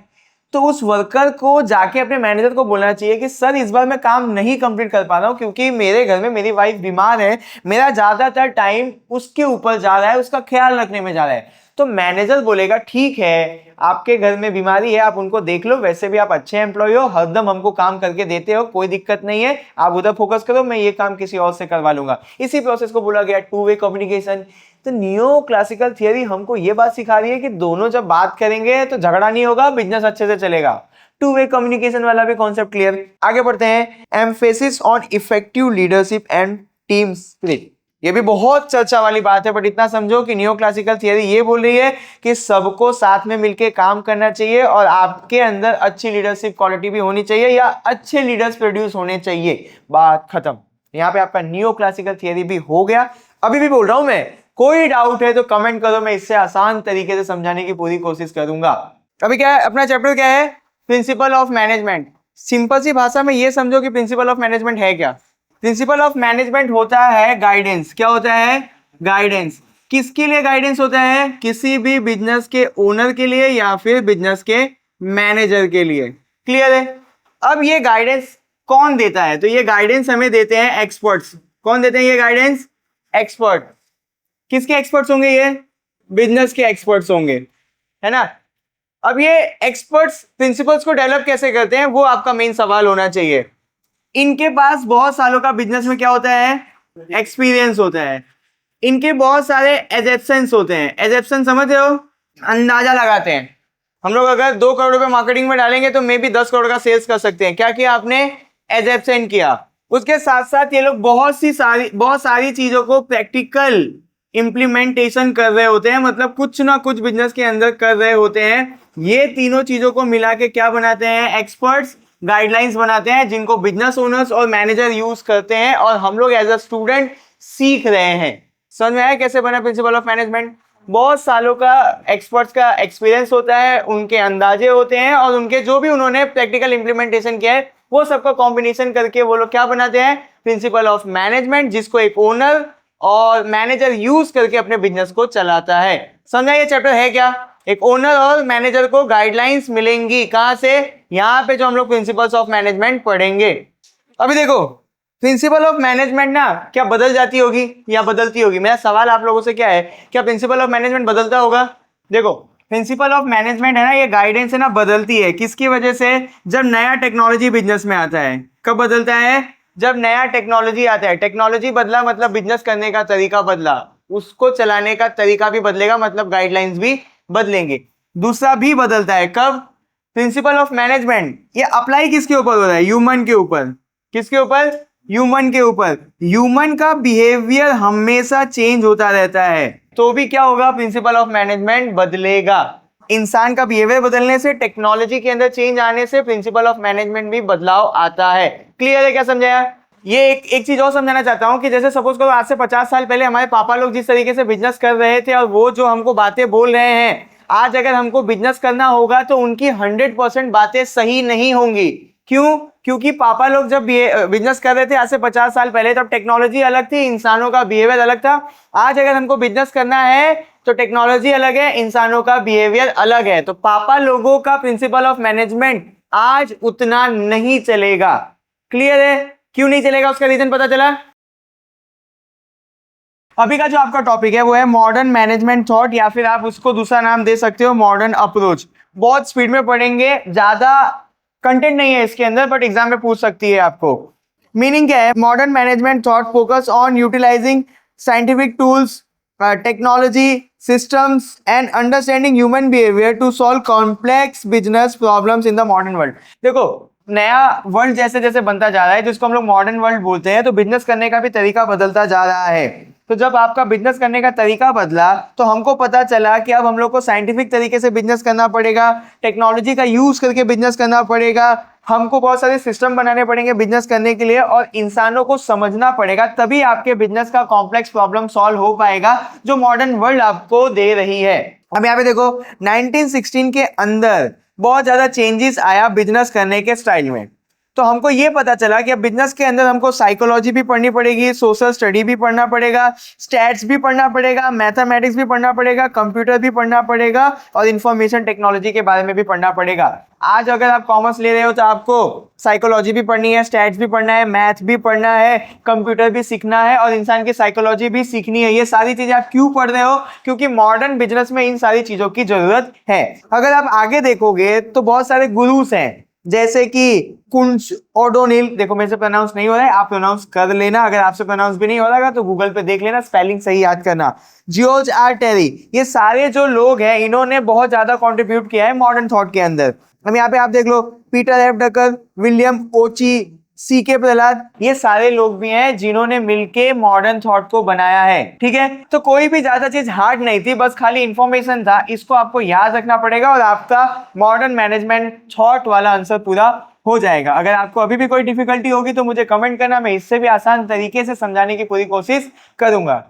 तो उस वर्कर को जाके अपने मैनेजर को बोलना चाहिए कि सर इस बार मैं काम नहीं कंप्लीट कर पा रहा हूं क्योंकि मेरे घर में मेरी वाइफ बीमार है, मेरा ज्यादातर टाइम उसके ऊपर जा रहा है, उसका ख्याल रखने में जा रहा है। तो मैनेजर बोलेगा ठीक है आपके घर में बीमारी है, आप उनको देख लो, वैसे भी आप अच्छे एम्प्लॉय हो, हरदम हमको काम करके देते हो, कोई दिक्कत नहीं है, आप उधर फोकस करो, मैं ये काम किसी और से करवा लूंगा। इसी प्रोसेस को बोला गया 2-वे कम्युनिकेशन। तो नियो क्लासिकल थियरी हमको ये बात सिखा रही है कि दोनों जब बात करेंगे तो झगड़ा नहीं होगा, बिजनेस अच्छे से चलेगा। 2-वे कम्युनिकेशन वाला भी कॉन्सेप्ट क्लियर। आगे बढ़ते हैं, emphasis on effective leadership and team spirit. ये भी बहुत चर्चा वाली बात है बट इतना समझो कि नियो क्लासिकल थियरी ये बोल रही है कि सबको साथ में मिलकर काम करना चाहिए और आपके अंदर अच्छी लीडरशिप क्वालिटी भी होनी चाहिए या अच्छे लीडर्स प्रोड्यूस होने चाहिए, बात खत्म। यहाँ पे आपका नियो क्लासिकल थियरी भी हो गया। अभी भी बोल रहा हूं मैं, कोई डाउट है तो कमेंट करो, मैं इससे आसान तरीके से समझाने की पूरी कोशिश करूंगा। अभी क्या है, अपना चैप्टर क्या है, प्रिंसिपल ऑफ मैनेजमेंट। सिंपल सी भाषा में ये समझो कि प्रिंसिपल ऑफ मैनेजमेंट है क्या। प्रिंसिपल ऑफ मैनेजमेंट होता है गाइडेंस। क्या होता है, गाइडेंस। किसके लिए गाइडेंस होता है? किसी भी बिजनेस के ओनर के लिए या फिर बिजनेस के मैनेजर के लिए। क्लियर है? अब ये गाइडेंस कौन देता है? तो ये गाइडेंस हमें देते हैं एक्सपर्ट्स। कौन देते हैं ये गाइडेंस? एक्सपर्ट। किसके एक्सपर्ट्स होंगे? ये बिजनेस के एक्सपर्ट्स होंगे, है ना। अब ये एक्सपर्ट्स प्रिंसिपल्स को डेवलप कैसे करते हैं, वो आपका मेन सवाल होना चाहिए। इनके पास बहुत सालों का बिजनेस में क्या होता है? एक्सपीरियंस होता है। इनके बहुत सारे एजेप्शंस होते हैं। एजेप्शन समझ रहे हो? अंदाजा लगाते हैं। हम लोग अगर 2 करोड़ रुपए मार्केटिंग में डालेंगे तो मे बी 10 करोड़ का सेल्स कर सकते हैं। क्या किया आपने? एजेप्शन किया। उसके साथ साथ ये लोग बहुत सारी चीजों को प्रैक्टिकल इंप्लीमेंटेशन कर रहे होते हैं, मतलब कुछ ना कुछ बिजनेस के अंदर कर रहे होते हैं। ये तीनों चीजों को मिला के क्या बनाते हैं? एक्सपर्ट्स गाइडलाइंस बनाते हैं, जिनको बिजनेस ओनर्स और मैनेजर यूज करते हैं और हम लोग एज अ स्टूडेंट सीख रहे हैं। समझ में आया कैसे बना प्रिंसिपल ऑफ मैनेजमेंट? बहुत सालों का एक्सपर्ट्स का एक्सपीरियंस होता है, उनके अंदाजे होते हैं और उनके जो भी उन्होंने प्रैक्टिकल इंप्लीमेंटेशन किया है वो सबका कॉम्बिनेशन करके वो लोग क्या बनाते हैं? प्रिंसिपल ऑफ मैनेजमेंट, जिसको एक ओनर और मैनेजर यूज करके अपने बिजनेस को चलाता है। समझा ये चैप्टर है क्या? एक ओनर और मैनेजर को गाइडलाइंस मिलेंगी कहां से? यहां पे जो हम लोग प्रिंसिपल्स ऑफ मैनेजमेंट पढ़ेंगे। अभी देखो प्रिंसिपल ऑफ मैनेजमेंट ना क्या बदल जाती होगी या बदलती होगी? मेरा सवाल आप लोगों से क्या है, क्या प्रिंसिपल ऑफ मैनेजमेंट बदलता होगा? देखो प्रिंसिपल ऑफ मैनेजमेंट है ना, ये गाइडेंस है ना, बदलती है। किसकी वजह से? जब नया टेक्नोलॉजी बिजनेस में आता है। कब बदलता है? जब नया टेक्नोलॉजी आता है। टेक्नोलॉजी बदला मतलब बिजनेस करने का तरीका बदला, उसको चलाने का तरीका भी बदलेगा, मतलब गाइडलाइंस भी बदलेंगे। दूसरा भी बदलता है कब? प्रिंसिपल ऑफ मैनेजमेंट ये अप्लाई किसके ऊपर हो रहा है? ह्यूमन के ऊपर। किसके ऊपर? ह्यूमन के ऊपर। ह्यूमन का बिहेवियर हमेशा चेंज होता रहता है, तो भी क्या होगा? प्रिंसिपल ऑफ मैनेजमेंट बदलेगा। इंसान का बिहेवियर बदलने से, टेक्नोलॉजी के अंदर चेंज आने से प्रिंसिपल ऑफ मैनेजमेंट भी बदलाव आता है। क्लियर है? क्या समझाया? ये एक चीज और समझाना चाहता हूं कि जैसे सपोज करो आज से 50 साल पहले हमारे पापा लोग जिस तरीके से बिजनेस कर रहे थे और वो जो हमको बातें बोल रहे हैं, आज अगर हमको बिजनेस करना होगा तो उनकी 100% बातें सही नहीं होंगी। क्यों? क्योंकि पापा लोग जब बिजनेस कर रहे थे आज से 50 साल पहले, तब टेक्नोलॉजी अलग थी, इंसानों का बिहेवियर अलग था। आज अगर हमको बिजनेस करना है तो टेक्नोलॉजी अलग है, इंसानों का बिहेवियर अलग है। तो पापा लोगों का प्रिंसिपल ऑफ मैनेजमेंट आज उतना नहीं चलेगा। क्लियर है? क्यों नहीं चलेगा उसका रीजन पता चला? अभी का जो आपका टॉपिक है वो है मॉडर्न मैनेजमेंट थॉट, या फिर आप उसको दूसरा नाम दे सकते हो मॉडर्न अप्रोच। बहुत स्पीड में पढ़ेंगे, ज्यादा कंटेंट नहीं है इसके अंदर, बट एग्जाम में पूछ सकती है आपको। मीनिंग क्या है? Modern management thought focus on utilizing scientific tools, technology, systems and understanding human behavior to solve complex business problems in the modern world। देखो नया वर्ल्ड जैसे जैसे बनता जा रहा है, जिसको हम लोग मॉडर्न वर्ल्ड बोलते हैं, तो बिजनेस करने का भी तरीका बदलता जा रहा है। तो जब आपका बिजनेस करने का तरीका बदला तो हमको पता चला कि अब हम लोग को साइंटिफिक तरीके से बिजनेस करना पड़ेगा, टेक्नोलॉजी का यूज करके बिजनेस करना पड़ेगा, हमको बहुत सारे सिस्टम बनाने पड़ेंगे बिजनेस करने के लिए, और इंसानों को समझना पड़ेगा, तभी आपके बिजनेस का कॉम्प्लेक्स प्रॉब्लम सॉल्व हो पाएगा जो मॉडर्न वर्ल्ड आपको दे रही है। अब यहाँ पे देखो 1916 के अंदर बहुत ज्यादा चेंजेस आया बिजनेस करने के स्टाइल में। तो हमको ये पता चला कि अब बिजनेस के अंदर हमको साइकोलॉजी भी पढ़नी पड़ेगी, सोशल स्टडी भी पढ़ना पड़ेगा, स्टैट्स भी पढ़ना पड़ेगा, मैथमेटिक्स भी पढ़ना पड़ेगा, कंप्यूटर भी पढ़ना पड़ेगा और इंफॉर्मेशन टेक्नोलॉजी के बारे में भी पढ़ना पड़ेगा। आज अगर आप कॉमर्स ले रहे हो तो आपको साइकोलॉजी भी पढ़नी है, स्टैट्स भी पढ़ना है, मैथ भी पढ़ना है, कंप्यूटर भी सीखना है और इंसान की साइकोलॉजी भी सीखनी है। ये सारी चीजें आप क्यों पढ़ रहे हो? क्योंकि मॉडर्न बिजनेस में इन सारी चीजों की जरूरत है। अगर आप आगे देखोगे तो बहुत सारे गुरुस हैं, जैसे कि कुंच ओडोनिल, देखो मेरे से प्रोनाउंस नहीं हो रहा है, आप प्रोनाउंस कर लेना, अगर आपसे प्रोनाउंस भी नहीं हो रहा तो गूगल पे देख लेना, स्पेलिंग सही याद करना। जॉर्ज आर टेरी, ये सारे जो लोग हैं इन्होंने बहुत ज्यादा कंट्रीब्यूट किया है मॉडर्न थॉट के अंदर। अब यहाँ पे आप देख लो Peter F Drucker, William Ouchi, C K Prahalad, ये सारे लोग भी हैं जिन्होंने मिलके मॉडर्न थॉट को बनाया है। ठीक है, तो कोई भी ज्यादा चीज हार्ड नहीं थी, बस खाली इंफॉर्मेशन था, इसको आपको याद रखना पड़ेगा और आपका मॉडर्न मैनेजमेंट थॉट वाला आंसर पूरा हो जाएगा। अगर आपको अभी भी कोई डिफिकल्टी होगी तो मुझे कमेंट करना, मैं इससे भी आसान तरीके से समझाने की पूरी कोशिश करूंगा।